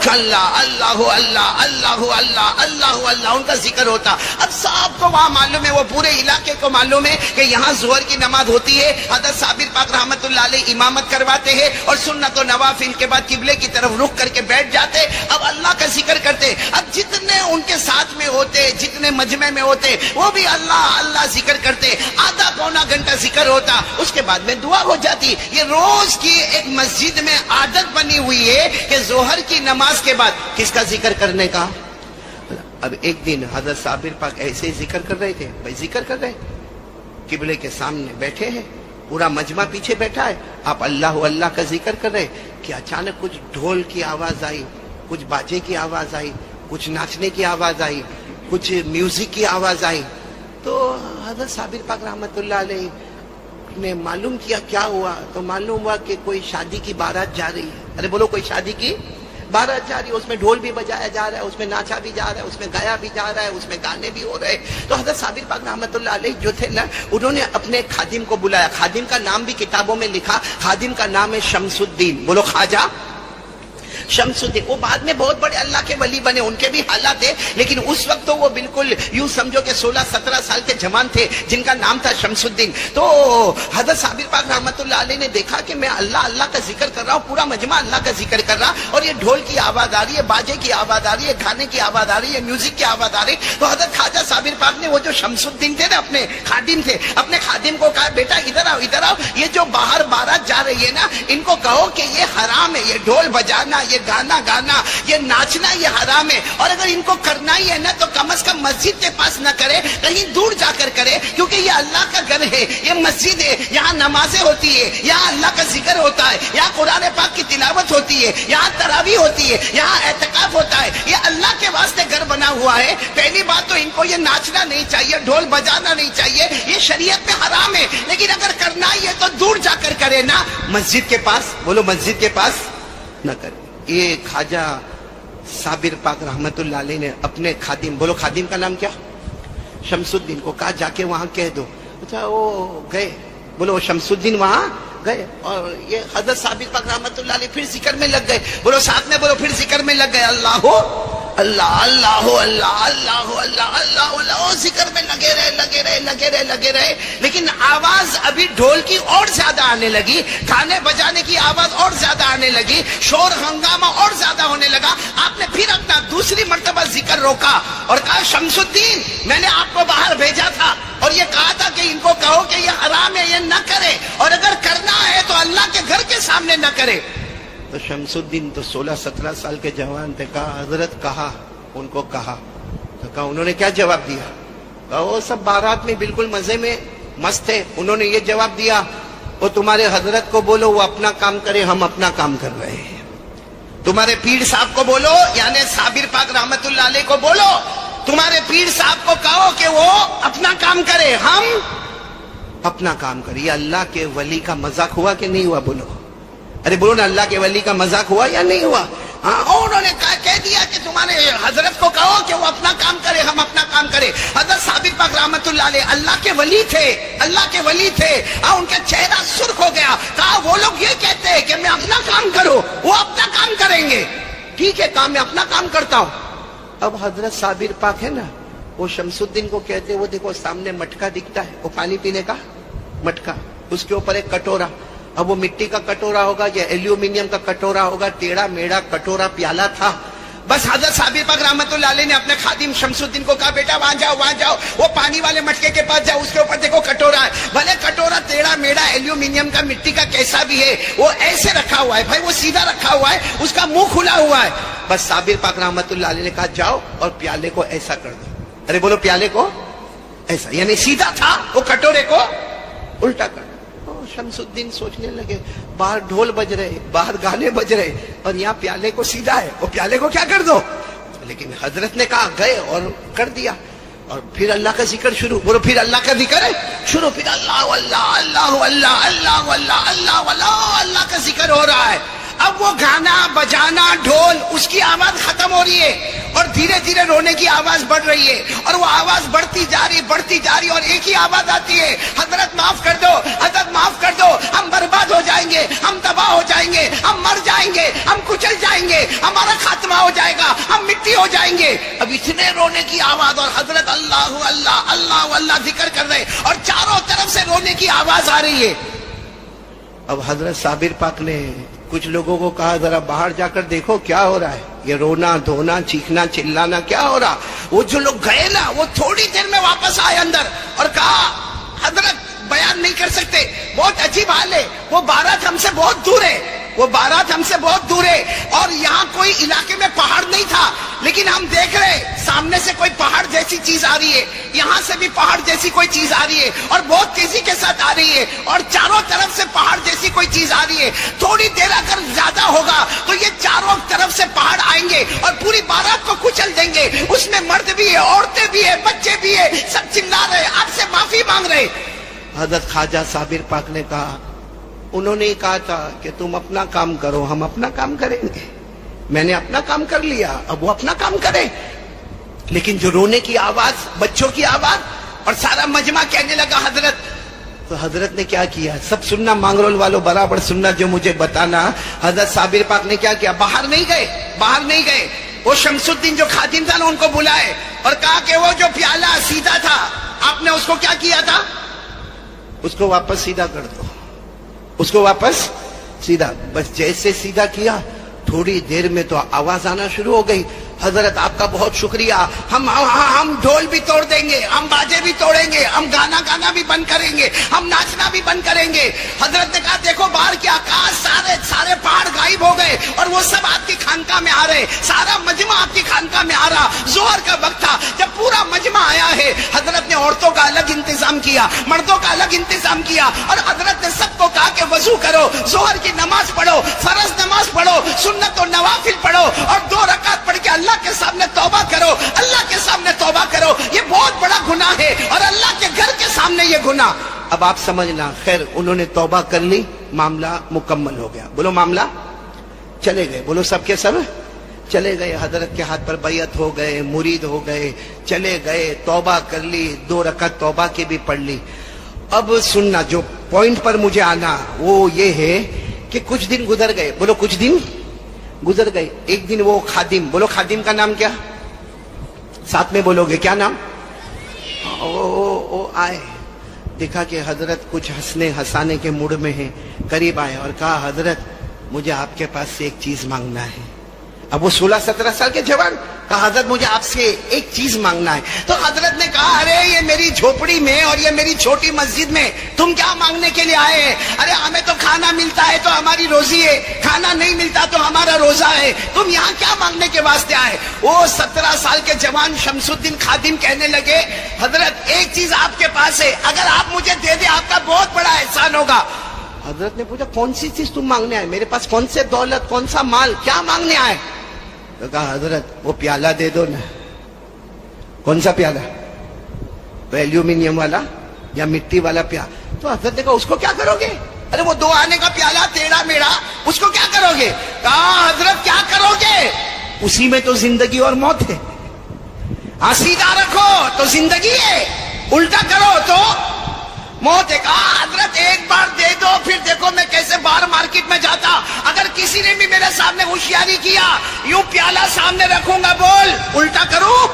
اللہ، اللہ اللہ، اللہ اللہ، اللہ اللہ، ان کا ذکر ہوتا. اب سب کو وہاں معلوم ہے، وہ پورے علاقے کو معلوم ہے کہ یہاں ظہر کی نماز ہوتی ہے. حضرت صابر پاک رحمت اللہ علیہ امامت کرواتے ہیں اور سنت و نوافل کے بعد قبلے کی طرف رخ کر کے بیٹھ جاتے. اب اللہ کا ذکر کرتے. اب جتنے ان کے ساتھ میں ہوتے، جتنے مجمع میں ہوتے، وہ بھی اللہ اللہ ذکر کرتے. آدھا پونا گھنٹہ ذکر ہوتا، اس کے بعد میں دعا ہو جاتی. یہ روز کی ایک مسجد میں عادت بنی ہوئی ہے کہ ظہر کی نماز کے بعد کس کا ذکر کرنے کا. اب ایک دن حضرت صابر پاک ایسے ہی ذکر کر رہے تھے. بھائی ذکر کر رہے، قبلے کے سامنے بیٹھے ہیں، پورا مجمع پیچھے بیٹھا ہے، آپ اللہ اللہ کا ذکر کر رہے کہ اچانک کچھ ڈھول کی آواز آئی، کچھ باجے کی آواز آئی، کچھ ناچنے کی آواز آئی، کچھ میوزک کی آواز آئی. تو حضرت صابر پاک رحمت اللہ علیہ نے معلوم کیا کیا ہوا. تو معلوم ہوا کہ کوئی شادی کی بارات جا رہی ہے. ارے بولو کوئی شادی کی بارات جا رہی ہے، اس میں ڈھول بھی بجایا جا رہا ہے، اس میں ناچا بھی جا رہا ہے، اس میں گایا بھی جا رہا ہے، اس میں گانے بھی ہو رہے. تو حضرت صابر پاک رحمت اللہ علیہ جو تھے نا، انہوں نے اپنے خادم کو بلایا. خادم کا نام بھی کتابوں میں لکھا، خادم کا نام ہے شمس الدین. بولو خواجہ شمس الدین. وہ بعد میں بہت بڑے اللہ کے ولی بنے، ان کے بھی حالات ہے، لیکن اس وقت تو وہ بالکل یوں سمجھو کہ 16-17 سال کے جوان تھے جن کا نام تھا شمس الدین. تو حضرت صابر پاک رحمت اللہ علیہ نے دیکھا کہ میں اللہ اللہ کا ذکر کر رہا ہوں، پورا مجمع اللہ کا ذکر کر رہا، اور یہ ڈھول کی آواز آ رہی ہے، باجے کی آواز آ رہی ہے، گانے کی آواز آ رہی ہے، میوزک کی آواز آ رہی. تو حضرت خواجہ صابر پاک نے، وہ جو شمس الدین تھے نا، اپنے خادم تھے، اپنے خادم کو کہا بیٹا ادھر آؤ ادھر آؤ، یہ جو باہر بارات جا رہی ہے نا، ان کو کہو کہ یہ حرام ہے، یہ ڈھول بجانا، یہ گانا گانا، یہ ناچنا، یہ حرام ہے. اور اگر ان کو کرنا ہی ہے نا تو کم از کم مسجد کے پاس نہ کرے، کہیں دور جا کر کرے، کیونکہ یہ اللہ کا گھر ہے، یہ مسجد ہے، یہاں نمازیں ہوتی ہے، یہاں اللہ کا ذکر ہوتا ہے، یہاں قرآن پاک کی تلاوت ہوتی ہے، یہاں تراویح ہوتی ہے، یہاں اعتکاف ہوتا ہے. یہ اللہ کے واسطے گھر بنا ہوا ہے. پہلی بات تو ان کو یہ ناچنا نہیں چاہیے، ڈھول بجانا نہیں چاہیے، یہ شریعت میں حرام ہے. لیکن اگر کرنا ہی ہے تو دور جا کر کرے نا، مسجد کے پاس، بولو مسجد کے پاس نہ کرے. یہ خواجہ صابر پاک رحمت اللہ علیہ نے اپنے خادم، بولو خادم کا نام کیا، شمس الدین کو کہا جا کے وہاں کہہ دو. اچھا وہ گئے، بولو شمس الدین وہاں گئے، اور یہ حضرت صابر پاک رحمت اللہ علیہ پھر ذکر میں لگ گئے. بولو ساتھ میں بولو، پھر ذکر میں لگ گئے. اللہ اللہ اللہ اللہ اللہ اللہ اللہ اللہ، ذکر میں لگے رہے لگے رہے لگے رہے لگے رہے. لیکن آواز ابھی ڈھول کی اور زیادہ آنے لگی، کھانے بجانے کی آواز اور زیادہ آنے لگی، شور ہنگامہ اور زیادہ ہونے لگا. آپ نے پھر اپنا دوسری مرتبہ ذکر روکا اور کہا شمس الدین میں نے آپ کو باہر بھیجا تھا اور یہ کہا تھا کہ ان کو کہو کہ یہ حرام ہے، یہ نہ کرے، اور اگر کرنا ہے تو اللہ کے گھر کے سامنے نہ کرے. تو شمس الدین تو 16-17 سال کے جوان تھے. کہا حضرت کہا، ان کو کہا تو کہا، انہوں نے کیا جواب دیا؟ کہا وہ سب بارات میں بالکل مزے میں مست تھے. انہوں نے یہ جواب دیا، وہ تمہارے حضرت کو بولو وہ اپنا کام کرے، ہم اپنا کام کر رہے ہیں. تمہارے پیر صاحب کو بولو، یعنی صابر پاک رحمت اللہ علیہ کو بولو، تمہارے پیر صاحب کو کہو کہ وہ اپنا کام کرے، ہم اپنا کام کرے. یہ اللہ کے ولی کا مذاق ہوا کہ نہیں ہوا؟ بولو، ارے بولو نا، اللہ کے ولی کا مذاق ہوا یا نہیں ہوا؟ ہاں. اور انہوں نے کہہ دیا کہ تمہارے حضرت کو کہو کہ وہ اپنا کام کرے، ہم اپنا کام کرے. حضرت صابر پاک رحمت اللہ علیہ اللہ کے ولی تھے، اللہ کے ولی تھے. ان کا چہرہ سرخ ہو گیا. کہا وہ لوگ یہ کہتے ہیں کہ میں اپنا کام کروں، وہ اپنا کام کریں گے. ٹھیک ہے، کام میں اپنا کام کرتا ہوں. اب حضرت صابر پاک ہے نا، وہ شمس الدین کو کہتے وہ دیکھو سامنے مٹکا دکھتا ہے, وہ پانی پینے کا مٹکا, اس کے اوپر ایک کٹورا. اب وہ مٹی کا کٹورا ہوگا یا ایلومینیم کا کٹورا ہوگا, ٹیڑھا میڑا کٹورا پیالہ تھا. بس حضرت صابر پاک رحمت اللہ علیہ نے اپنے خادم شمس الدین کو کہا بیٹا وہاں جاؤ, وہ پانی والے مٹکے کے پاس جاؤ, اس کے اوپر دیکھو کٹورا ہے. بھلے کٹورا ٹیڑھا میڑا ایلومینیم کا مٹی کا کیسا بھی ہے, وہ ایسے رکھا ہوا ہے بھائی, وہ سیدھا رکھا ہوا ہے, اس کا منہ کھلا ہوا ہے. بس صابر پاک رحمت اللہ علیہ نے کہا جاؤ اور پیالے کو ایسا کر دو. ارے بولو پیالے کو ایسا, یعنی سیدھا تھا, وہ کٹورے کو الٹا کر. شمس الدین سوچنے لگے باہر ڈھول بج رہے, باہر گانے بج رہے, اور یہاں پیالے کو سیدھا ہے, وہ پیالے کو کیا کر دو. لیکن حضرت نے کہا گئے اور کر دیا. اور پھر اللہ کا ذکر شروع, بولو پھر اللہ کا ذکر ہے شروع, پھر اللہ اللہ اللہ اللہ اللہ اللہ اللہ اللہ اللہ کا ذکر ہو رہا ہے. اب وہ گانا بجانا ڈھول اس کی آواز ختم ہو رہی ہے اور دھیرے دھیرے رونے کی آواز بڑھ رہی ہے, اور وہ آواز بڑھتی جا رہی اور ایک ہی آواز آتی ہے, حضرت معاف کر دو, حضرت معاف کر دو, ہم برباد ہو جائیں گے, ہم تباہ ہو جائیں گے, ہم مر جائیں گے, ہم کچل جائیں گے, ہمارا خاتمہ ہو جائے گا, ہم مٹی ہو جائیں گے. اب اتنے رونے کی آواز, اور حضرت اللہ اللہ اللہ اللہ ذکر کر رہے, اور چاروں طرف سے رونے کی آواز آ رہی ہے. اب حضرت صابر پاک نے کچھ لوگوں کو کہا ذرا باہر جا کر دیکھو کیا ہو رہا ہے, یہ رونا دھونا چیخنا چلانا کیا ہو رہا. وہ جو لوگ گئے نا وہ تھوڑی دیر میں واپس آئے اندر اور کہا حضرت بیان نہیں کر سکتے, بہت عجیب حال ہے, وہ بارات ہم سے بہت دور ہے, وہ بارات ہم سے بہت دور ہے, اور یہاں کوئی علاقے میں پہاڑ نہیں تھا, لیکن ہم دیکھ رہے سامنے سے کوئی پہاڑ جیسی چیز آ رہی ہے, یہاں سے بھی پہاڑ جیسی کوئی چیز آ رہی ہے, اور بہت تیزی کے ساتھ آ رہی ہے, اور چاروں طرف سے پہاڑ جیسی کوئی چیز آ رہی ہے. تھوڑی دیر اگر زیادہ ہوگا تو یہ چاروں طرف سے پہاڑ آئیں گے اور پوری بارات کو کچل دیں گے. اس میں مرد بھی ہے, عورتیں بھی ہے, بچے بھی ہے, سب چلا رہے, آپ سے معافی مانگ رہے. حضرت خواجہ صابر پاک نے کہا, انہوں نے کہا تھا کہ تم اپنا کام کرو, ہم اپنا کام کریں گے. میں نے اپنا کام کر لیا, اب وہ اپنا کام کرے. لیکن جو رونے کی آواز, بچوں کی آواز, اور سارا مجمع کہنے لگا حضرت. تو حضرت نے کیا کیا, سب سننا مانگرول والوں برابر سننا جو مجھے بتانا. حضرت صابر پاک نے کیا کیا, باہر نہیں گئے, وہ شمس الدین جو خادم تھا نا ان کو بلائے اور کہا کہ وہ جو پیالہ سیدھا تھا آپ نے اس کو کیا کیا تھا, اس کو واپس سیدھا کر دو, اس کو واپس سیدھا. بس جیسے سیدھا کیا تھوڑی دیر میں تو آواز آنا شروع ہو گئی. حضرت آپ کا بہت شکریہ, ہم ڈھول بھی توڑ دیں گے, ہم باجے بھی توڑیں گے, ہم گانا بھی بند کریں گے, ہم ناچنا بھی بند کریں گے. حضرت نے کہا دیکھو باہر کیا آکاش, سارے پہاڑ غائب ہو گئے اور وہ سب آپ کی خانقاہ میں آ رہے, سارا مجمع آپ کی خانقاہ میں آ رہا. ظہر کا وقت تھا, جب پورا مجمع آیا ہے حضرت نے عورتوں کا الگ انتظام کیا, مردوں کا الگ انتظام کیا, اور حضرت نے سب کو کہا کہ وضو کرو, ظہر کی نماز پڑھو, فرض نماز پڑھو, سنت و نوافل پڑھو, اور 2 رکعت پڑھ کے اللہ کے سامنے توبہ کرو, اللہ کے سامنے توبہ کرو. یہ بہت بڑا گناہ ہے, اور اللہ کے گھر کے سامنے یہ گناہ. اب آپ سمجھنا, خیر انہوں نے توبہ کر لی, معاملہ مکمل ہو گیا. بولو معاملہ, چلے گئے, بولو سب کے سب چلے گئے. حضرت کے ہاتھ پر بیعت ہو گئے, مرید ہو گئے, چلے گئے, توبہ کر لی, 2 رکعت توبہ کی بھی پڑھ لی. اب سننا, جو پوائنٹ پر مجھے آنا وہ یہ ہے کہ کچھ دن گزر گئے, بولو کچھ دن گزر گئے. ایک دن وہ خادم, بولو خادم کا نام کیا, ساتھ میں بولو گے کیا نام, وہ آئے, دیکھا کہ حضرت کچھ ہنسانے کے موڈ میں ہیں, قریب آئے اور کہا حضرت مجھے آپ کے پاس سے ایک چیز مانگنا ہے. اب وہ 16-17 سال کے جوان, کہا حضرت مجھے آپ سے ایک چیز مانگنا ہے. تو حضرت نے کہا ارے یہ میری جھوپڑی میں اور یہ میری چھوٹی مسجد میں تم کیا مانگنے کے لیے آئے ہیں؟ ارے ہمیں تو کھانا ملتا ہے تو ہماری روزی ہے, کھانا نہیں ملتا تو ہمارا روزہ ہے, تم یہاں کیا مانگنے کے واسطے آئے؟ وہ 17 سال کے جوان شمس الدین خادم کہنے لگے حضرت ایک چیز آپ کے پاس ہے, اگر آپ مجھے دے دیں آپ کا بہت بڑا احسان ہوگا. حضرت نے پوچھا کون سی چیز تم مانگنے آئے, میرے پاس کون سے دولت کون سا مال, کیا مانگنے آئے؟ تو کہا حضرت وہ پیالہ دے دو نا. کون سا پیالہ, وہ ایلومینیم والا یا مٹی والا پیالہ؟ تو حضرت نے کہا اس کو کیا کرو گے؟ ارے وہ 2 آنے کا پیالہ ٹیڑھا میڑھا, اس کو کیا کرو گے؟ کہا حضرت کیا کرو گے, اسی میں تو زندگی اور موت ہے. ہاں سیدھا رکھو تو زندگی ہے, الٹا کرو تو موت ہے. کہا حضرت ایک بار دے دو پھر دیکھو میں کیسے باہر مارکیٹ میں جاتا, اگر کسی نے بھی میرے سامنے ہوشیاری کیا یوں پیالہ سامنے رکھوں گا, بول الٹا کروں.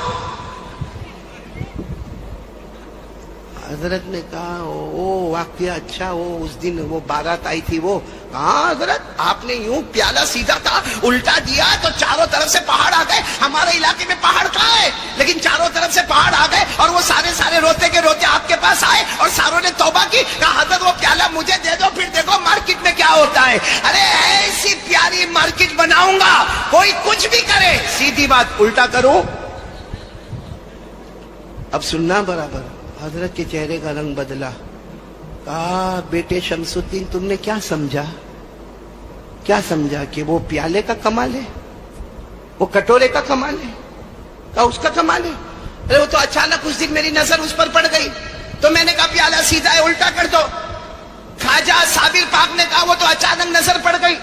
حضرت نے کہا او واقعہ اچھا، وہ اس دن وہ بارات آئی تھی، وہ کہاں حضرت آپ نے یوں پیالہ سیدھا تھا الٹا دیا تو چاروں طرف سے پہاڑ آ گئے. ہمارے علاقے میں پہاڑ کہاں ہے، لیکن چاروں طرف سے پہاڑ آ گئے اور وہ سارے روتے کے روتے آپ کے پاس آئے اور ساروں نے توبہ کی. کہا حضرت وہ پیالہ مجھے دے دو، پھر دیکھو مارکیٹ میں کیا ہوتا ہے. ارے ایسی پیاری مارکیٹ بناؤں گا، کوئی کچھ بھی کرے. سیدھی بات الٹا کروں. اب سننا برابر. حضرت کے چہرے کا رنگ بدلا. کہا بیٹے شمس الدین تم نے کیا سمجھا؟ کیا سمجھا کہ وہ پیالے کا کمال ہے، وہ کٹورے کا کمال ہے؟ کہا اس کا کمال ہے. ارے وہ تو اچانک اس دن میری نظر اس پر پڑ گئی تو میں نے کہا پیالہ سیدھا ہے الٹا کر دو. خواجہ صابر پاک نے کہا وہ تو اچانک نظر پڑ گئی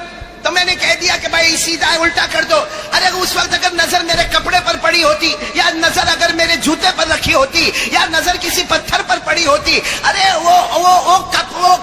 تو میں نے کہہ دیا کہ بھائی سیدھا ہے الٹا کر دو. ارے اس وقت اگر نظر میرے کپڑے پر پڑی ہوتی، یا نظر اگر میرے جوتے پر رکھی ہوتی، یا نظر کسی پتھر پر پڑی ہوتی، ارے وہ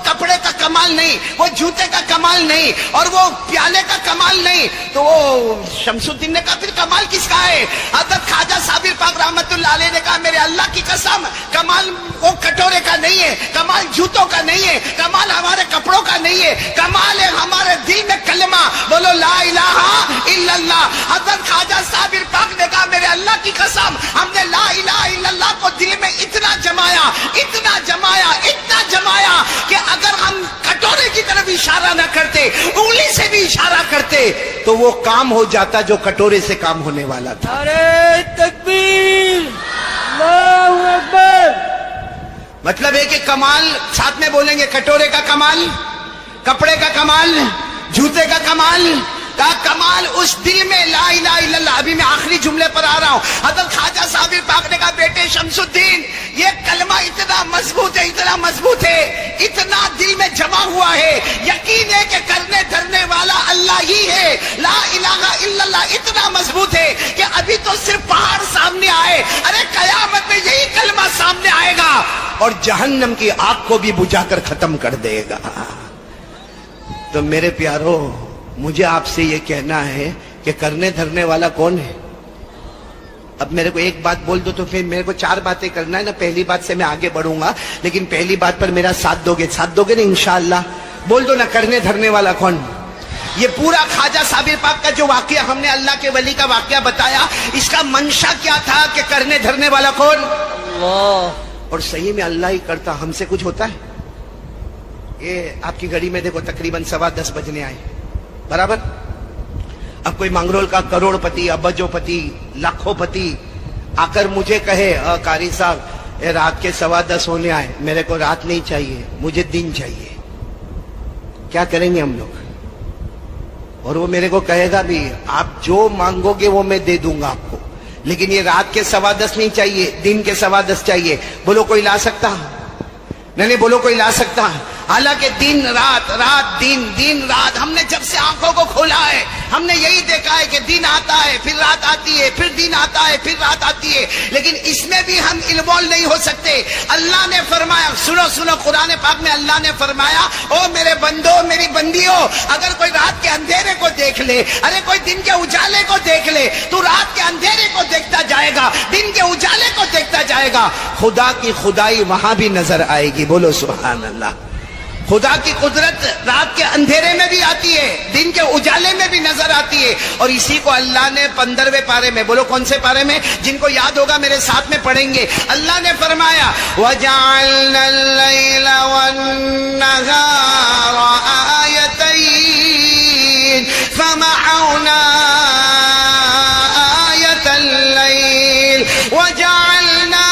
کپڑے کا کمال نہیں، وہ جوتے کا کمال نہیں، اور وہ پیالے کا کمال نہیں، تو وہ شمس الدین نے کہا پھر کمال کس کا ہے؟ حضرت خواجہ صابر پاک رحمت اللہ علیہ نے کہا میرے اللہ کی قسم کمال وہ کٹورے کا نہیں ہے، کمال جوتوں کا نہیں ہے، کمال ہمارے کپڑوں کا نہیں ہے، کمال ہے ہمارے دل میں کلمہ. بولو لا الہ الا اللہ. حضرت خواجہ صابر پاک نے کہا میرے اللہ کی قسم ہم نے لا الہ الا اللہ کو دل میں اتنا جمایا، اتنا جمایا، اتنا جمایا کہ اگر ہم کٹورے کی طرف اشارہ نہ کرتے، انگلی سے بھی اشارہ کرتے تو وہ کام ہو جاتا جو کٹورے سے کام ہونے والا تھا. نعرہ تکبیر، اللہ اکبر. مطلب ہے کہ کمال ساتھ میں بولیں گے، کٹورے کا کمال، کپڑے کا کمال، جوتے کا کمال، کا کمال اس دل میں لا الہ الا اللہ. ابھی میں آخری جملے پر آ رہا ہوں. حضرت خواجہ صابر پاک نے کہا بیٹے شمس الدین یہ کلمہ اتنا مضبوط ہے، اتنا مضبوط ہے، اتنا دل میں جمع ہوا ہے، یقین ہے کہ کرنے دھرنے والا اللہ ہی ہے. لا الہ الا اللہ اتنا مضبوط ہے کہ ابھی تو صرف پہاڑ سامنے آئے، ارے قیامت میں یہی کلمہ سامنے آئے گا اور جہنم کی آگ کو بھی بجھا کر ختم کر دے گا. تو میرے پیارو مجھے آپ سے یہ کہنا ہے کہ کرنے دھرنے والا کون ہے؟ اب میرے کو ایک بات بول دو تو پھر میرے کو 4 باتیں کرنا ہے نا. پہلی بات سے میں آگے بڑھوں گا لیکن پہلی بات پر میرا ساتھ دو گے نا انشاءاللہ. بول دو نا کرنے دھرنے والا کون؟ یہ پورا خواجہ صابر پاک کا جو واقعہ ہم نے اللہ کے ولی کا واقعہ بتایا، اس کا منشا کیا تھا کہ کرنے دھرنے والا کون؟ اللہ. اور صحیح میں اللہ ہی کرتا. ہم سے کچھ ہوتا ہے؟ یہ آپ کی گھڑی میں دیکھو تقریباً 10:15 بجنے آئے برابر. اب کوئی منگرول کا کروڑ پتی، ابجو پتی، لاکھوں پتی آ کر مجھے کہے قاری صاحب رات کے 10:15 ہونے آئے، میرے کو رات نہیں چاہیے، مجھے دن چاہیے. کیا کریں گے ہم لوگ؟ اور وہ میرے کو کہے گا بھی آپ جو مانگو گے وہ میں دے دوں گا آپ کو، لیکن یہ رات کے 10:15 نہیں چاہیے، دن کے 10:15 چاہیے. بولو کوئی لا سکتا؟ نہیں بولو کوئی لا سکتا؟ حالانکہ دن رات، رات دن، دن رات، ہم نے جب سے آنکھوں کو کھولا ہے ہم نے یہی دیکھا ہے کہ دن آتا ہے پھر رات آتی ہے، پھر دن آتا ہے پھر رات آتی ہے، لیکن اس میں بھی ہم انوالو نہیں ہو سکتے. اللہ نے فرمایا، سنو قرآن پاک میں اللہ نے فرمایا او میرے بندو میری بندیوں، اگر کوئی رات کے اندھیرے کو دیکھ لے، ارے کوئی دن کے اجالے کو دیکھ لے، تو رات کے اندھیرے کو دیکھتا جائے گا، دن کے اجالے کو دیکھتا جائے گا، خدا کی خدائی وہاں بھی نظر آئے گی. بولو سبحان اللہ. خدا کی قدرت رات کے اندھیرے میں بھی آتی ہے، دن کے اجالے میں بھی نظر آتی ہے. اور اسی کو اللہ نے 15ویں پارے میں، بولو کون سے پارے میں؟ جن کو یاد ہوگا میرے ساتھ میں پڑھیں گے. اللہ نے فرمایا وَجَعَلْنَا اللَّيْلَ وَالنَّهَارَ آيَتَيْنِ فَمَحَوْنَا آيَةَ اللَّيْلِ وَجَعَلْنَا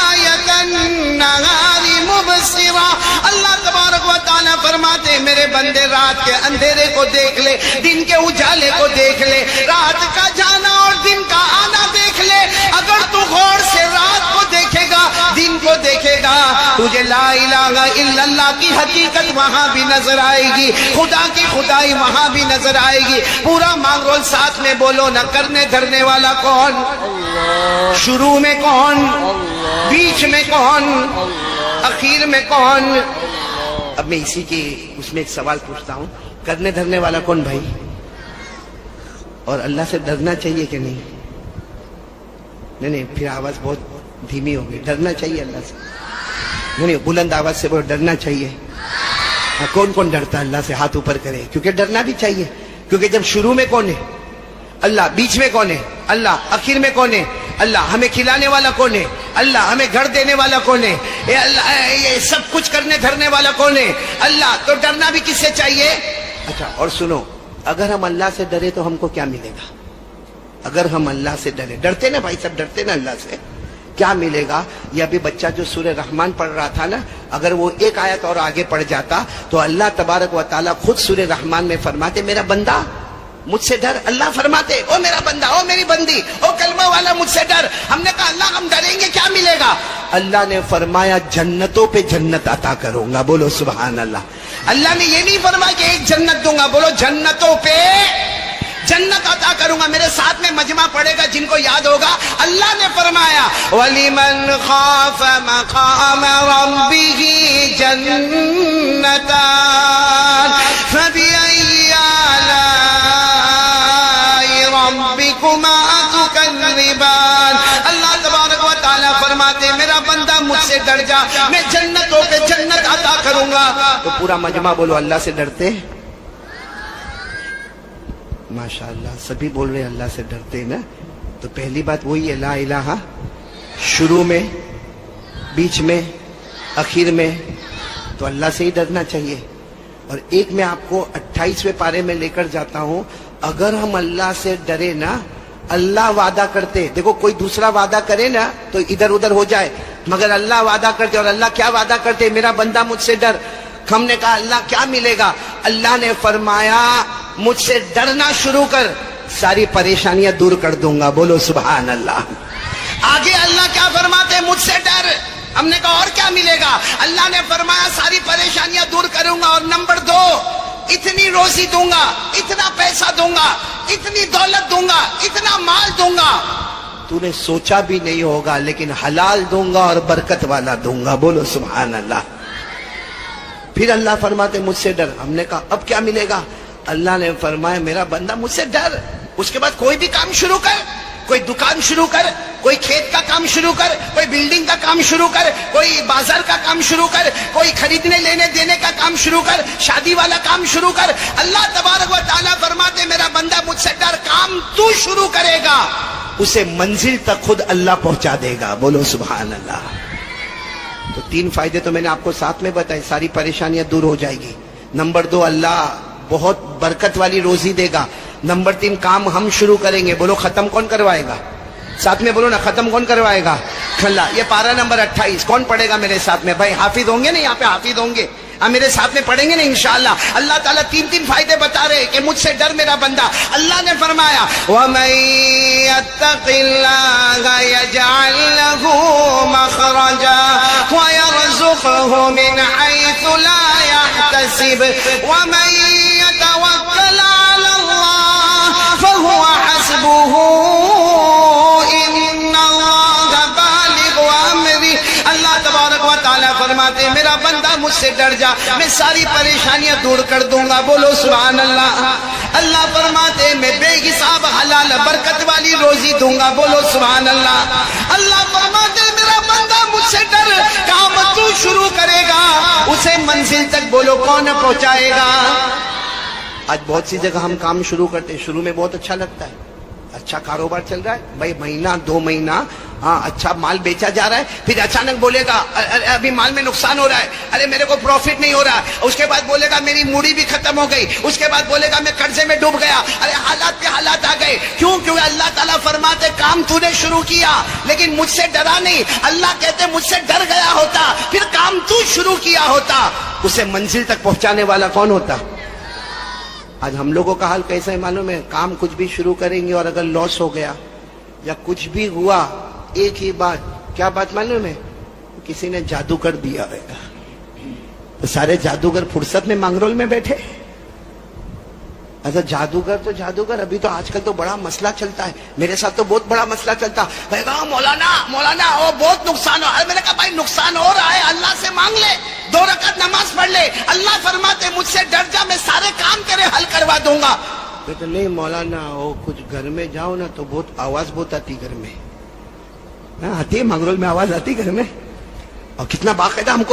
آيَةَ النَّهَارِ مُبْصِرَةً. اللہ تبارک و تعالیٰ فرماتے میرے بندے رات کے اندھیرے کو دیکھ لے، دن کے اجالے کو دیکھ لے، رات کا جانا اور دن کا آنا دیکھ لے. اگر تو غور سے رات کو دیکھے گا، دن کو دیکھے گا، تجھے لا الہ الا اللہ کی حقیقت وہاں بھی نظر آئے گی، خدا کی خدائی وہاں بھی نظر آئے گی. پورا مانگرول ساتھ میں بولو نا. کرنے دھرنے والا کون؟ اللہ. شروع میں کون؟ اللہ. بیچ میں کون؟ اللہ. اخیر میں کون؟ اب میں اسی کی اس میں ایک سوال پوچھتا ہوں، کرنے دھرنے والا کون بھائی؟ اور اللہ سے ڈرنا چاہیے کہ نہیں؟ نہیں پھر آواز بہت دھیمی ہو گئی. ڈرنا چاہیے اللہ سے. نہیں بلند آواز سے بولو ڈرنا چاہیے. کون کون ڈرتا ہے اللہ سے؟ ہاتھ اوپر کرے. کیونکہ ڈرنا بھی چاہیے. کیونکہ جب شروع میں کون ہے؟ اللہ. بیچ میں کون ہے؟ اللہ. آخر میں کون ہے؟ اللہ. ہمیں کھلانے والا کون ہے؟ اللہ. ہمیں گھر دینے والا کون ہے؟ اے اللہ. یہ سب کچھ کرنے دھرنے والا کون ہے؟ اللہ. تو ڈرنا بھی کس سے چاہیے؟ اچھا اور سنو، اگر ہم اللہ سے ڈرے تو ہم کو کیا ملے گا؟ اگر ہم اللہ سے ڈرے، ڈرتے نا بھائی سب ڈرتے نا اللہ سے، کیا ملے گا؟ یہ ابھی بچہ جو سورہ رحمان پڑھ رہا تھا نا، اگر وہ ایک آیت اور آگے پڑھ جاتا تو اللہ تبارک و تعالیٰ خود سورہ رحمان میں فرماتے میرا بندہ مجھ سے ڈر. اللہ فرماتے او میرا بندہ، او میری بندی، او کلمہ والا مجھ سے ڈر. ہم نے کہا اللہ ہم ڈریں گے کیا ملے گا؟ اللہ نے فرمایا جنتوں پہ جنت عطا کروں گا. بولو سبحان اللہ. اللہ نے یہ نہیں فرمایا کہ ایک جنت دوں گا، بولو جنتوں پہ جنت عطا کروں گا. میرے ساتھ میں مجمع پڑے گا جن کو یاد ہوگا. اللہ نے فرمایا وَلِمَنْ خَافَ مَقَامَ رَبِّهِ جَنَّتَانِ فَبِأَيِّ آلَاءِ رَبِّكُمَا تُكَذِّبَانِ. اللہ تبارک و تعالیٰ فرماتے میرا بندہ مجھ سے ڈر جا، میں جنتوں پہ جنت عطا کروں گا. تو پورا مجمع بولو اللہ سے ڈرتے ہیں؟ ماشاءاللہ سبھی بول رہے ہیں اللہ سے ڈرتے نا. تو پہلی بات وہی ہے لا الہ، شروع میں، بیچ میں، آخر میں. تو اللہ سے ہی ڈرنا چاہیے. اور ایک میں آپ کو 28ویں پارے میں لے کر جاتا ہوں. اگر ہم اللہ سے ڈرے نا، اللہ وعدہ کرتے، دیکھو کوئی دوسرا وعدہ کرے نا تو ادھر ادھر ہو جائے، مگر اللہ وعدہ کرتے. اور اللہ کیا وعدہ کرتے؟ میرا بندہ مجھ سے ڈر. ہم نے کہا اللہ کیا ملے گا؟ اللہ نے فرمایا مجھ سے ڈرنا شروع کر، ساری پریشانیاں دور کر دوں گا. بولو سبحان اللہ. آگے اللہ کیا فرماتے؟ مجھ سے ڈر. ہم نے کہا اور کیا ملے گا؟ اللہ نے فرمایا ساری پریشانیاں دور کروں گا. اور نمبر 2، اتنی روزی دوں گا، اتنا پیسہ دوں گا، اتنی دولت دوں گا، اتنا مال دوں گا تو نے سوچا بھی نہیں ہوگا، لیکن حلال دوں گا اور برکت والا دوں گا. بولو سبحان اللہ. پھر اللہ فرماتے مجھ سے ڈر. ہم نے کہا اب کیا ملے گا؟ اللہ نے فرمایا میرا بندہ مجھ سے ڈر. اس کے بعد کوئی بھی کام شروع کر، کوئی دکان شروع کر، کوئی کھیت کا کام شروع کر، کوئی بلڈنگ کا کام شروع کر، کوئی بازار کا کام شروع کر، کوئی خریدنے لینے دینے کا کام شروع کر، شادی والا کام شروع کر. اللہ تبارک و تعالیٰ فرماتے میرا بندہ مجھ سے ڈر. کام تو شروع کرے گا اسے منزل تک خود اللہ پہنچا دے گا. بولو سبحان اللہ. تو 3 فائدے تو میں نے آپ کو ساتھ میں بتائے، ساری پریشانیاں دور ہو جائے گی. نمبر 2 اللہ بہت برکت والی روزی دے گا. نمبر 3 کام ہم شروع کریں گے. بولو ختم کون کروائے گا؟ ساتھ میں بولو نا ختم کون کروائے گا؟ اللہ. یہ پارہ نمبر 28 کون پڑھے گا میرے ساتھ میں؟ بھائی حافظ ہوں گے نا یہاں پہ؟ حافظ ہوں گے میرے ساتھ میں پڑھیں گے نا انشاءاللہ. اللہ تعالیٰ 3 فائدے بتا رہے کہ مجھ سے ڈر میرا بندہ. اللہ نے فرمایا وَمَن يَتَّقِ اللَّهَ يَجْعَل لَّهُ مَخْرَجًا وَيَرْزُقْهُ مِنْ حَيْثُ لَا يَحْتَسِبُ وَمَن يَتَوَكَّلْ عَلَى اللَّهِ فَهُوَ حَسْبُهُ إِنَّ اللَّهَ بَالِغُ أَمْرِهِ. اللہ تبارک و تعالیٰ فرماتے میرا بندہ مجھ سے ڈر جا، میں ساری پریشانیاں دور کر دوں گا. بولو سبحان اللہ. اللہ فرماتے میں بے حساب حلال برکت والی روزی دوں گا. بولو سبحان اللہ. اللہ فرماتے میرا بندہ مجھ سے ڈر، کام تو شروع کرے گا اسے منزل تک بولو کون پہنچائے گا. آج بہت سی جگہ ہم کام شروع کرتے ہیں، شروع میں بہت اچھا لگتا ہے، اچھا کاروبار چل رہا ہے بھائی، مہینہ 2 مہینہ ہاں اچھا مال بیچا جا رہا ہے. پھر اچانک بولے گا ابھی مال میں نقصان ہو رہا ہے، ارے میرے کو پروفٹ نہیں ہو رہا. اس کے بعد بولے گا میری موڑی بھی ختم ہو گئی. اس کے بعد بولے گا میں قرضے میں ڈوب گیا. ارے حالات پہ حالات آ گئے. کیوں؟ کیونکہ اللہ تعالیٰ فرماتے کام تو نے شروع کیا لیکن مجھ سے ڈرا نہیں. اللہ کہتے مجھ سے ڈر گیا ہوتا پھر کام تو شروع کیا ہوتا، اسے منزل تک پہنچانے والا کون ہوتا؟ آج ہم لوگوں کا حال کیسا ہے معلوم ہے؟ کام کچھ بھی شروع کریں گے اور اگر لاس ہو گیا یا کچھ بھی ہوا، ایک ہی بات، کیا بات معلوم ہے؟ کسی نے جادو کر دیا ہوگا. تو سارے جادوگر فرصت میں مانگرول میں بیٹھے. ایسا جادوگر تو جادوگر. ابھی تو آج کل تو بڑا مسئلہ چلتا ہے، میرے ساتھ تو بہت بڑا مسئلہ چلتا ہے. مولانا وہ بہت نقصان ہو. میں نے کہا بھائی نقصان ہو رہا ہے اللہ سے مانگ لے، 2 رکعت نماز پڑھ لے. اللہ فرماتے مجھ سے ڈر جا، میں سارے کام تیرے حل کروا دوں گا. تو نہیں مولانا وہ کچھ گھر میں جاؤ نا تو بہت آواز بہت آتی گھر میں. آتی ہے مانگرول میں آواز آتی گھر میں؟ اور کتنا باقاعدہ ہم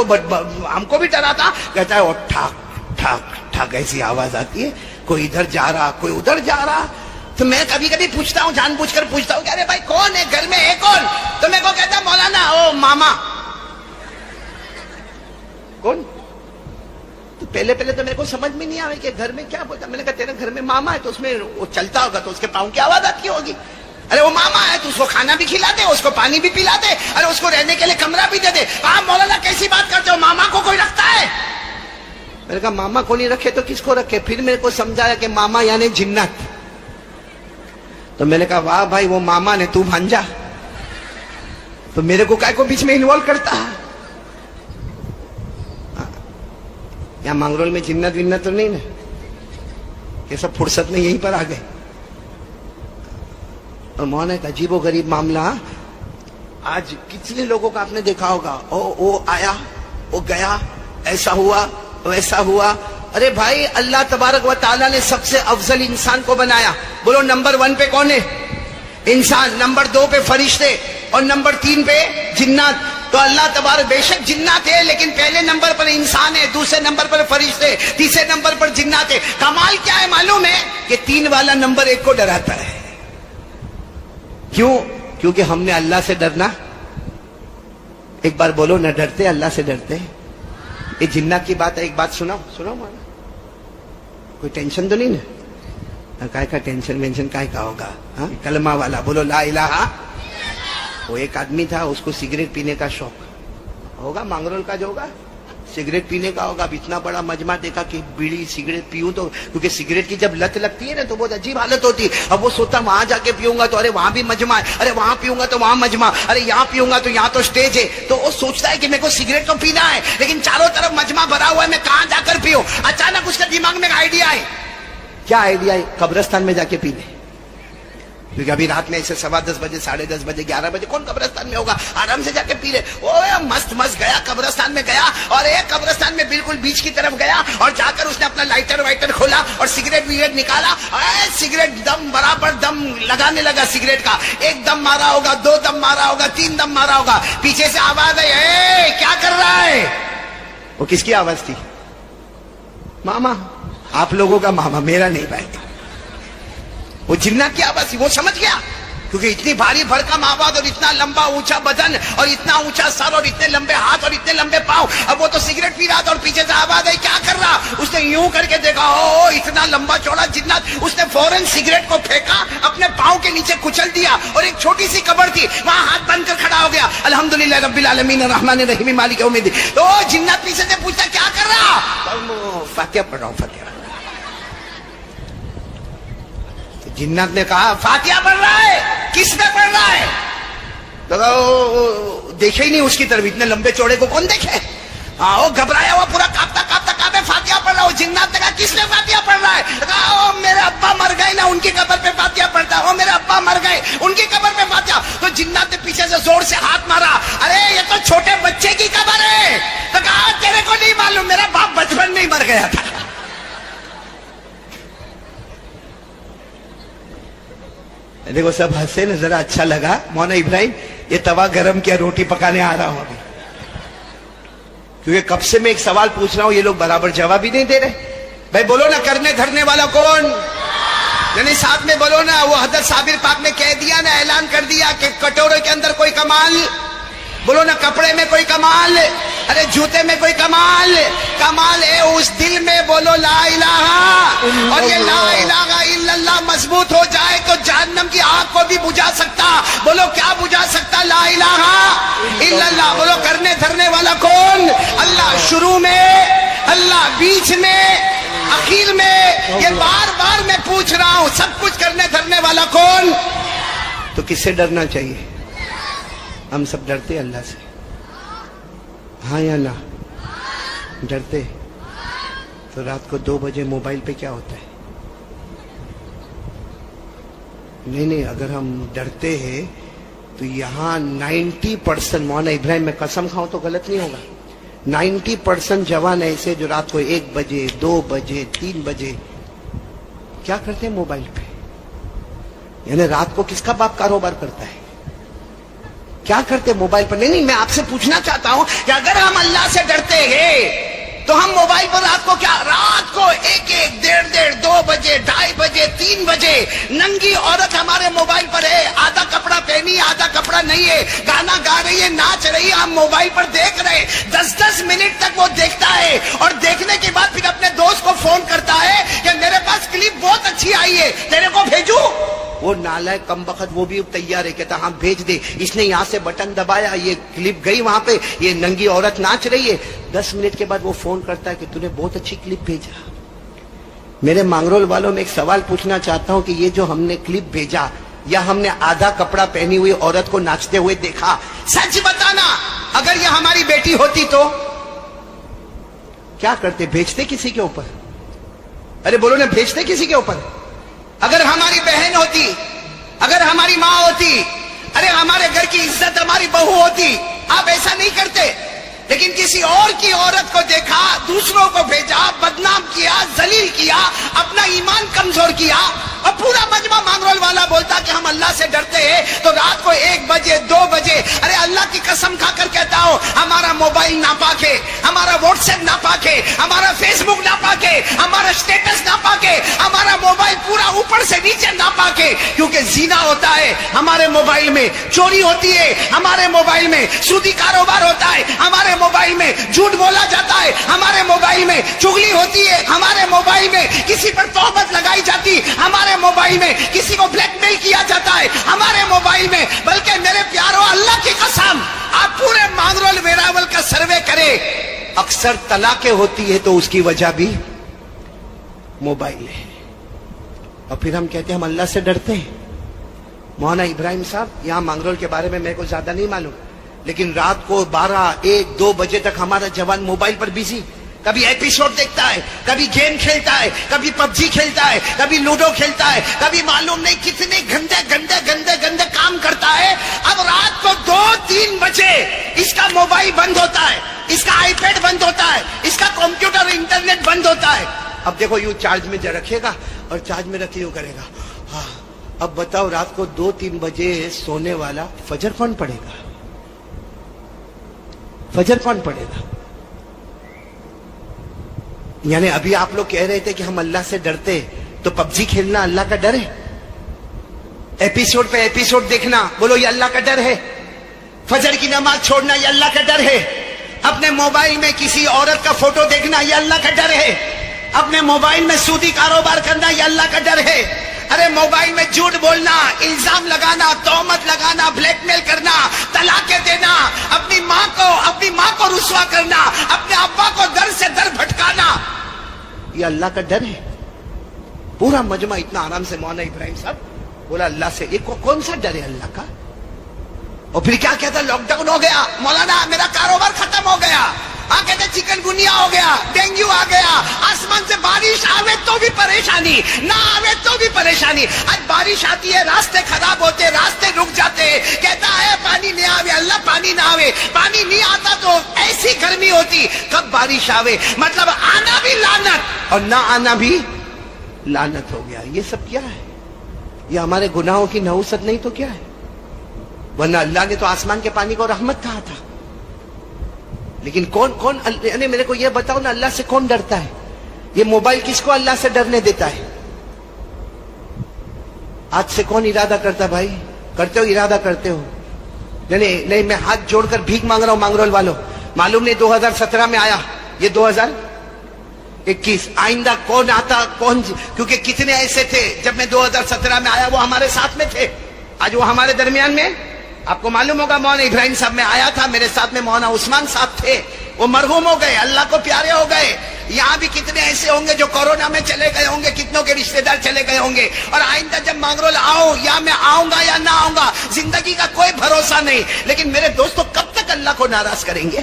کو بھی ڈراتا. کہتا ہے وہ ٹھاک ٹھاک ٹھاک ایسی آواز آتی ہے, کوئی ادھر جا رہا کوئی ادھر جا رہا. تو میں کبھی کبھی پوچھتا ہوں, جان بوجھ کر پوچھتا ہوں کہ ارے بھائی کون ہے گھر میں, ہے کون؟ تو میرے کو کہتا مولانا او ماما. کون؟ تو پہلے تو میرے کو سمجھ میں نہیں آئے کہ گھر میں کیا بولتا. میں نے کہا تیرے گھر میں ماما ہے تو اس میں وہ چلتا ہوگا تو اس کے پاؤں کی آواز آتی ہوگی. ارے وہ ماما ہے تو اس کو کھانا بھی کھلا دے, اس کو پانی بھی پلا دے, ارے اس کو رہنے کے لیے کمرہ بھی دے دے. ہاں مولانا کیسی بات کرتے ہو, ماما کو کوئی رکھتا ہے؟ میں نے کہا ماما کو نہیں رکھے تو کس کو رکھے؟ پھر میرے کو سمجھایا کہ ماما یعنی جنات. تو میں نے کہا واہ بھائی وہ ماما نے تو بھانجا, تو میرے کو کائے کو بیچ میں انوالو کرتا ہے؟ یہاں مانگرول میں جنت ونت تو نہیں نا, یہ سب فرصت میں یہیں پر آ گئے. اور مولانا ایک عجیب و غریب معاملہ, آج کتنے لوگوں کا آپ نے دیکھا ہوگا, وہ آیا وہ گیا, ایسا ہوا ویسا ہوا. ارے بھائی اللہ تبارک و تعالیٰ نے سب سے افضل انسان کو بنایا. بولو نمبر 1 پہ کون ہے؟ انسان. نمبر 2 پہ فرشتے, اور نمبر 3 پہ جنات. تو اللہ تبارک بے شک جنات ہے لیکن پہلے نمبر پر انسان ہے, دوسرے نمبر پر فرشتے, تیسرے نمبر پر جنات ہے. کمال کیا ہے معلوم ہے؟ کہ 3 والا نمبر 1 کو ڈراتا ہے. کیوں؟ کیونکہ ہم نے اللہ سے ڈرنا. ایک بار بولو نہ ڈرتے, اللہ سے ڈرتے. یہ جنات کی بات ہے, ایک بات سناؤ مانا. کوئی ٹینشن تو نہیں نا؟ کائے کا ٹینشن وینشن کائے کا ہوگا؟ کلمہ والا بولو لا الہ. وہ ایک آدمی تھا, اس کو سگریٹ پینے کا شوق ہوگا, مانگرول کا جو ہوگا سگریٹ پینے کا ہوگا. اب اتنا بڑا مجمع دیکھا کہ بیڑی سگریٹ پیوں تو, کیونکہ سگریٹ کی جب لت لگتی ہے نا تو بہت عجیب حالت ہوتی ہے. اب وہ سوچتا وہاں جا کے پیوں گا تو ارے وہاں بھی مجمع ہے, ارے وہاں پیوں گا تو وہاں مجمع, ارے یہاں پیوں گا تو یہاں تو اسٹیج ہے. تو وہ سوچتا ہے کہ میرے کو سگریٹ تو پینا ہے لیکن چاروں طرف مجمع بھرا ہوا ہے, میں کہاں جا کر پیوں. اچانک اس کے دماغ میں ایک آئیڈیا ہے. کیا آئیڈیا ہے؟ قبرستان میں جا کے پی لے. کیونکہ ابھی رات میں ایسے 10:15 بجے 10:30 بجے 11 بجے کون قبرستان میں ہوگا, آرام سے جا کے پی لے. مست گیا قبرستان میں گیا, اور ایک قبرستان میں بالکل بیچ کی طرف گیا, اور جا کر اس نے اپنا لائٹر وائٹر کھولا اور سگریٹ وگریٹ نکالا. سگریٹ دم برابر دم لگانے لگا سگریٹ کا. 1 دم مارا ہوگا, 2 دم مارا ہوگا, 3 دم مارا ہوگا. پیچھے سے آواز آئی, اے کیا کر رہا ہے؟ وہ کس کی آواز تھی؟ ماما. آپ لوگوں کا ماما, میرا نہیں بھائی. وہ جنات کی آواز تھی. وہ سمجھ گیا کیونکہ اتنی بھاری بھرکم آواز اور اتنا لمبا اونچا بدن اور اتنا اونچا سر اور اتنے لمبے ہاتھ اور اتنے لمبے پاؤں. اب وہ تو سگریٹ پی رہا تھا اور پیچھے سے آواز آئی, کیا کر رہا؟ اس نے یوں کر کے دیکھا, اتنا لمبا چوڑا جنات. اس نے فوراً سگریٹ کو پھینکا, اپنے پاؤں کے نیچے کچل دیا, اور ایک چھوٹی سی قبر تھی وہاں ہاتھ بن کر کھڑا ہو گیا. الحمدللہ رب العالمین الرحمن الرحیم مالک یوم الدین. تو جنات پیچھے سے پوچھتا کیا کر رہا؟ فاتحہ پڑھ رہا ہوں. فاتحہ. جنات نے کہا فاتحہ پڑھ رہا ہے. کس میں پڑھ رہا ہے؟ تو دیکھے ہی نہیں اس کی طرف, اتنے لمبے چوڑے کو کون دیکھے. وہ گھبرایا ہوا پورا کاپتا کہا میں فاتحہ پڑھ رہا ہوں. جنات نے کہا کس میں فاتحہ پڑھ رہا ہے؟ کہا میرے ابا مر گئے نا, ان کی قبر پہ فاتحہ پڑھتا ہے. میرے ابا مر گئے, ان کی قبر پہ فاتحہ. تو جنات نے پیچھے سے زور سے ہاتھ مارا, ارے یہ تو چھوٹے بچے کی قبر ہے. تو کہا تیرے کو نہیں معلوم, میرا باپ بچپن میں ہی مر گیا تھا. دیکھو سب ہنسے نا, ذرا اچھا لگا. مولانا ابراہیم یہ توا گرم کیا, روٹی پکانے آ رہا ہوں ابھی, کیونکہ کب سے میں ایک سوال پوچھ رہا ہوں, یہ لوگ برابر جواب ہی نہیں دے رہے. بھائی بولو نا, کرنے دھرنے والا کون؟ یعنی ساتھ میں بولو نا. وہ حضرت صابر پاک نے کہہ دیا نا, اعلان کر دیا کہ کٹورے کے اندر کوئی کمال. بولو نا, کپڑے میں کوئی کمال, ارے جوتے میں کوئی کمال. کمال ہے اس دل میں. بولو لا الہ. اور یہ لا الہ الا اللہ مضبوط ہو جائے تو جہنم کی آگ کو بھی بجھا سکتا. بولو کیا بجھا سکتا؟ لا الہ الا اللہ. بولو کرنے دھرنے والا کون؟ اللہ. شروع میں اللہ, بیچ میں, اخیر میں. یہ بار بار میں پوچھ رہا ہوں, سب کچھ کرنے دھرنے والا کون؟ تو کس سے ڈرنا چاہیے؟ ہم سب ڈرتے اللہ سے, ہاں یا نہ؟ ڈرتے. تو رات کو 2 بجے موبائل پہ کیا ہوتا ہے؟ نہیں, اگر ہم ڈرتے ہیں تو یہاں 90% مولانا ابراہیم میں قسم کھاؤں تو غلط نہیں ہوگا, 90% جوان ایسے جو رات کو 1 بجے 2 بجے 3 بجے کیا کرتے ہیں موبائل پہ. یعنی رات کو کس کا باپ کاروبار کرتا ہے؟ کیا کرتے موبائل پر؟ نہیں میں آپ سے پوچھنا چاہتا ہوں کہ اگر ہم اللہ سے ڈرتے ہیں تو ہم موبائل پر رات کو 1-1, 1:30, 2 بجے, 2:30 بجے, 3 بجے ننگی عورت ہمارے موبائل پر ہے, آدھا کپڑا پہنی آدھا کپڑا نہیں ہے, گانا گا رہی ہے, ناچ رہی ہے, ہم موبائل پر دیکھ رہے, 10-10 منٹ تک وہ دیکھتا ہے اور دیکھنے کے بعد پھر اپنے دوست کو فون کرتا ہے کہ میرے پاس کلپ بہت اچھی آئی ہے, تیرے کو بھیجوں. وہ نالائق کمبخت وہ بھی تیار ہے, کہتا ہاں بھیج دے. اس نے یہاں سے بٹن دبایا, یہ کلپ گئی وہاں پہ, یہ ننگی عورت ناچ رہی ہے. 10 منٹ کے بعد وہ فون کرتا ہے کہ تو نے بہت اچھی کلپ بھیجا. میرے مانگرول والوں میں ایک سوال پوچھنا چاہتا ہوں کہ یہ جو ہم نے کلپ بھیجا یا ہم نے آدھا کپڑا پہنی ہوئی عورت کو ناچتے ہوئے دیکھا, سچ بتانا اگر یہ ہماری بیٹی ہوتی تو کیا کرتے؟ بھیجتے کسی کے اوپر؟ ارے بولو نا, بھیجتے کسی کے اوپر؟ اگر ہماری بہن ہوتی, اگر ہماری ماں ہوتی, ارے ہمارے گھر کی عزت ہماری بہو ہوتی, آپ ایسا نہیں کرتے. لیکن کسی اور کی عورت کو دیکھا, دوسروں کو بھیجا, بدنام کیا, ذلیل کیا, اپنا ایمان کمزور کیا, اور پورا مجمع مانگرول والا بولتا کہ ہم اللہ سے ڈرتے ہیں تو رات کو 1 بجے 2 بجے. ارے اللہ کی قسم کھا کر کہتا ہوں, ہمارا موبائل ناپاک ہے, ہمارا واٹس ایپ ناپاک ہے, ہمارا فیس بک ناپاک ہے, ہمارا اسٹیٹس ناپاک ہے, ہمارا موبائل پورا اوپر سے نیچے ناپاک ہے. کیونکہ زنا ہوتا ہے ہمارے موبائل میں, چوری ہوتی ہے ہمارے موبائل میں, سودی کاروبار ہوتا ہے ہمارے موبائل میں, جھوٹ بولا جاتا ہے ہمارے موبائل میں, چغلی ہوتی ہے ہمارے موبائل میں, کسی پر تہمت لگائی جاتی ہمارے موبائل میں, کسی کو بلیک میل کیا جاتا ہے ہمارے موبائل میں. بلکہ میرے پیارو, اللہ کی قسم آپ پورے مانگرول ویراول کا سروے کریں, اکثر طلاقیں ہوتی ہے تو اس کی وجہ بھی موبائل ہے. اور پھر ہم کہتے ہیں ہم اللہ سے ڈرتے ہیں. مولانا ابراہیم صاحب, یہاں مانگرول کے بارے میں میرے کو زیادہ نہیں معلوم, لیکن رات کو 12, 1, 2 بجے تک ہمارا جوان موبائل پر بزی, کبھی ایپیسوڈ دیکھتا ہے, کبھی گیم کھیلتا ہے, کبھی PUBG کھیلتا ہے, کبھی لوڈو کھیلتا ہے, کبھی معلوم نہیں کتنے گندے کام کرتا ہے. اب رات کو 2-3 بجے اس کا موبائل بند ہوتا ہے, اس کا آئی پیڈ بند ہوتا ہے, اس کا کمپیوٹر انٹرنیٹ بند ہوتا ہے. اب دیکھو یوں چارج میں رکھے گا اور چارج میں رکھ یوں کرے گا. ہاں اب بتاؤ, رات کو 2-3 بجے سونے والا فجر کون پڑھے گا؟ فجر کون پڑھے گا؟ یعنی ابھی آپ لوگ کہہ رہے تھے کہ ہم اللہ سے ڈرتے, تو PUBG کھیلنا اللہ کا ڈر ہے؟ ایپیسوڈ پہ ایپیسوڈ دیکھنا, بولو یہ اللہ کا ڈر ہے؟ فجر کی نماز چھوڑنا یہ اللہ کا ڈر ہے؟ اپنے موبائل میں کسی عورت کا فوٹو دیکھنا یہ اللہ کا ڈر ہے؟ اپنے موبائل میں سودی کاروبار کرنا یہ اللہ کا ڈر ہے؟ ارے موبائل میں جھوٹ بولنا, الزام لگانا, تہمت لگانا, بلیک میل کرنا, طلاقیں دینا, اپنی ماں کو رسوا کرنا, اپنے ابا کو در سے در بھٹکانا, یہ اللہ کا ڈر ہے؟ پورا مجمع اتنا آرام سے مولانا ابراہیم صاحب بولا اللہ سے, یہ کون سا ڈر ہے اللہ کا؟ اور پھر کیا کہتا, لاک ڈاؤن ہو گیا مولانا, میرا کاروبار ختم ہو گیا. ہاں کہتے چکن گنیا ہو گیا, ڈینگو آ گیا, آسمان سے بارش آوے تو بھی پریشانی, نہ آوے تو بھی پریشانی. آج بارش آتی ہے, راستے خراب ہوتے, راستے رک جاتے, کہتا ہے پانی نہیں آوے, اللہ پانی نہ آوے, پانی نہیں آتا تو ایسی گرمی ہوتی, کب بارش آوے, مطلب آنا بھی لعنت اور نہ آنا بھی لعنت ہو گیا. یہ سب کیا ہے؟ یہ ہمارے گناہوں کی نحوست نہیں تو کیا ہے؟ ورنہ اللہ نے تو آسمان کے پانی کو رحمت کہا تھا. لیکن کون یعنی میرے کو یہ بتاؤ نا, اللہ سے کون ڈرتا ہے؟ یہ موبائل کس کو اللہ سے ڈرنے دیتا ہے؟ آج سے کون ارادہ کرتا بھائی؟ کرتے ہو, ارادہ کرتے ہو؟ نہیں میں ہاتھ جوڑ کر بھیک مانگ رہا ہوں مانگرول والوں, معلوم نہیں 2017 میں آیا, یہ 2021, آئندہ کون آتا کون, کیونکہ کتنے ایسے تھے جب میں 2017 میں آیا وہ ہمارے ساتھ میں تھے, آج وہ ہمارے درمیان میں. آپ کو معلوم ہوگا مولانا ابراہیم صاحب میں آیا تھا, میرے ساتھ میں مولانا عثمان صاحب تھے, وہ مرحوم ہو گئے, اللہ کو پیارے ہو گئے. یہاں بھی کتنے ایسے ہوں گے جو کورونا میں چلے گئے ہوں گے, کتنوں کے رشتہ دار چلے گئے ہوں گے. اور آئندہ جب مانگرول آؤں, یا میں آؤں گا یا نہ آؤں گا, زندگی کا کوئی بھروسہ نہیں. لیکن میرے دوستو, کب تک اللہ کو ناراض کریں گے؟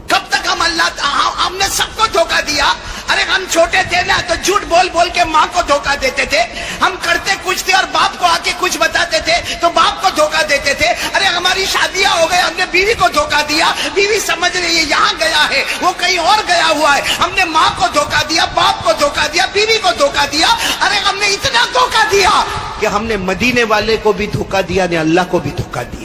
کب تک ہم نے سب کو دھوکہ دیا. ارے ہم چھوٹے تھے نا تو جھوٹ بول بول کے ماں کو دھوکہ دیتے تھے, ہم کرتے کچھ تھے اور باپ کو آ کے کچھ بتاتے تھے تو باپ کو دھوکہ دیتے تھے. ارے ہماری شادیاں ہو گئے, ہم نے بیوی کو دھوکہ دیا, بیوی سمجھ رہی ہے یہاں گیا ہے, وہ کہیں اور گیا ہوا ہے. ہم نے ماں کو دھوکہ دیا, باپ کو دھوکہ دیا, بیوی کو دھوکہ دیا. ارے ہم نے اتنا دھوکہ دیا کہ ہم نے مدینے والے کو بھی دھوکہ دیا, نے اللہ کو بھی دھوکہ دیا.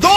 2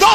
2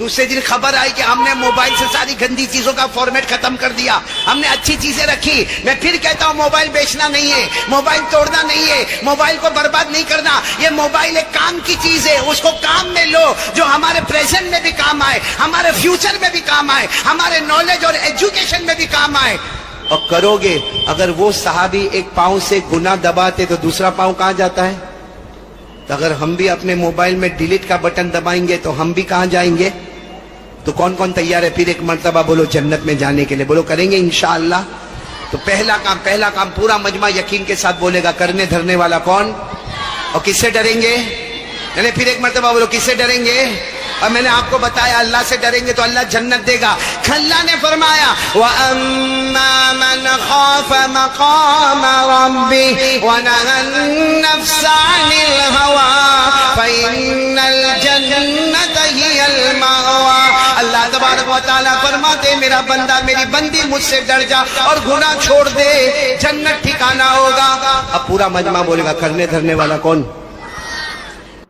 دوسرے دن خبر آئی کہ ہم نے موبائل سے ساری گندی چیزوں کا فارمیٹ ختم کر دیا, ہم نے اچھی چیزیں رکھی. میں پھر کہتا ہوں موبائل بیچنا نہیں ہے, موبائل توڑنا نہیں ہے, موبائل کو برباد نہیں کرنا. یہ موبائل ایک کام کی چیز ہے, اس کو کام میں لو جو ہمارے پریزنٹ میں بھی کام آئے, ہمارے فیوچر میں بھی کام آئے, ہمارے نالج اور ایجوکیشن میں بھی کام آئے. اور کرو گے. اگر وہ صحابی ایک پاؤں سے گناہ دباتے تو دوسرا پاؤں کہاں جاتا ہے؟ تو اگر ہم بھی اپنے موبائل میں ڈیلیٹ کا بٹن دبائیں گے تو ہم بھی کہاں جائیں گے؟ تو کون کون تیار ہے پھر ایک مرتبہ بولو جنت میں جانے کے لیے؟ بولو کریں گے انشاءاللہ. تو پہلا کام پورا مجمع یقین کے ساتھ بولے گا, کرنے دھرنے والا کون اور کس سے ڈریں گے؟ یعنی پھر ایک مرتبہ بولو کس سے ڈریں گے؟ اور میں نے آپ کو بتایا اللہ سے ڈریں گے تو اللہ جنت دے گا. اللہ نے فرمایا وَأَمَّا مَنْ خَافَ مَقَامَ رَبِّهِ وَنَهَى النَّفْسَ عَنِ الْهَوَىٰ فَإِنَّ الْجَنَّةَ هِيَ الْمَأْوَىٰ. اللہ تبارک و تعالیٰ فرماتے میرا بندہ میری بندی مجھ سے ڈر جا اور گناہ چھوڑ دے, جنت ٹھکانہ ہوگا. اب پورا مجمع بولے گا کرنے دھرنے والا کون؟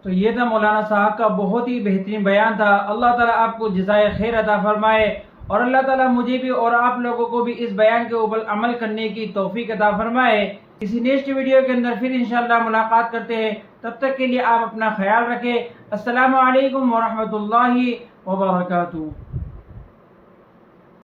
تو یہ تھا مولانا صاحب کا بہت ہی بہترین بیان تھا. اللہ تعالیٰ آپ کو جزائے خیر عطا فرمائے, اور اللہ تعالیٰ مجھے بھی اور آپ لوگوں کو بھی اس بیان کے اوپر عمل کرنے کی توفیق عطا فرمائے. کسی نیکسٹ ویڈیو کے اندر پھر انشاءاللہ ملاقات کرتے ہیں. تب تک کے لیے آپ اپنا خیال رکھیں. السلام علیکم ورحمۃ اللہ وبرکاتہ.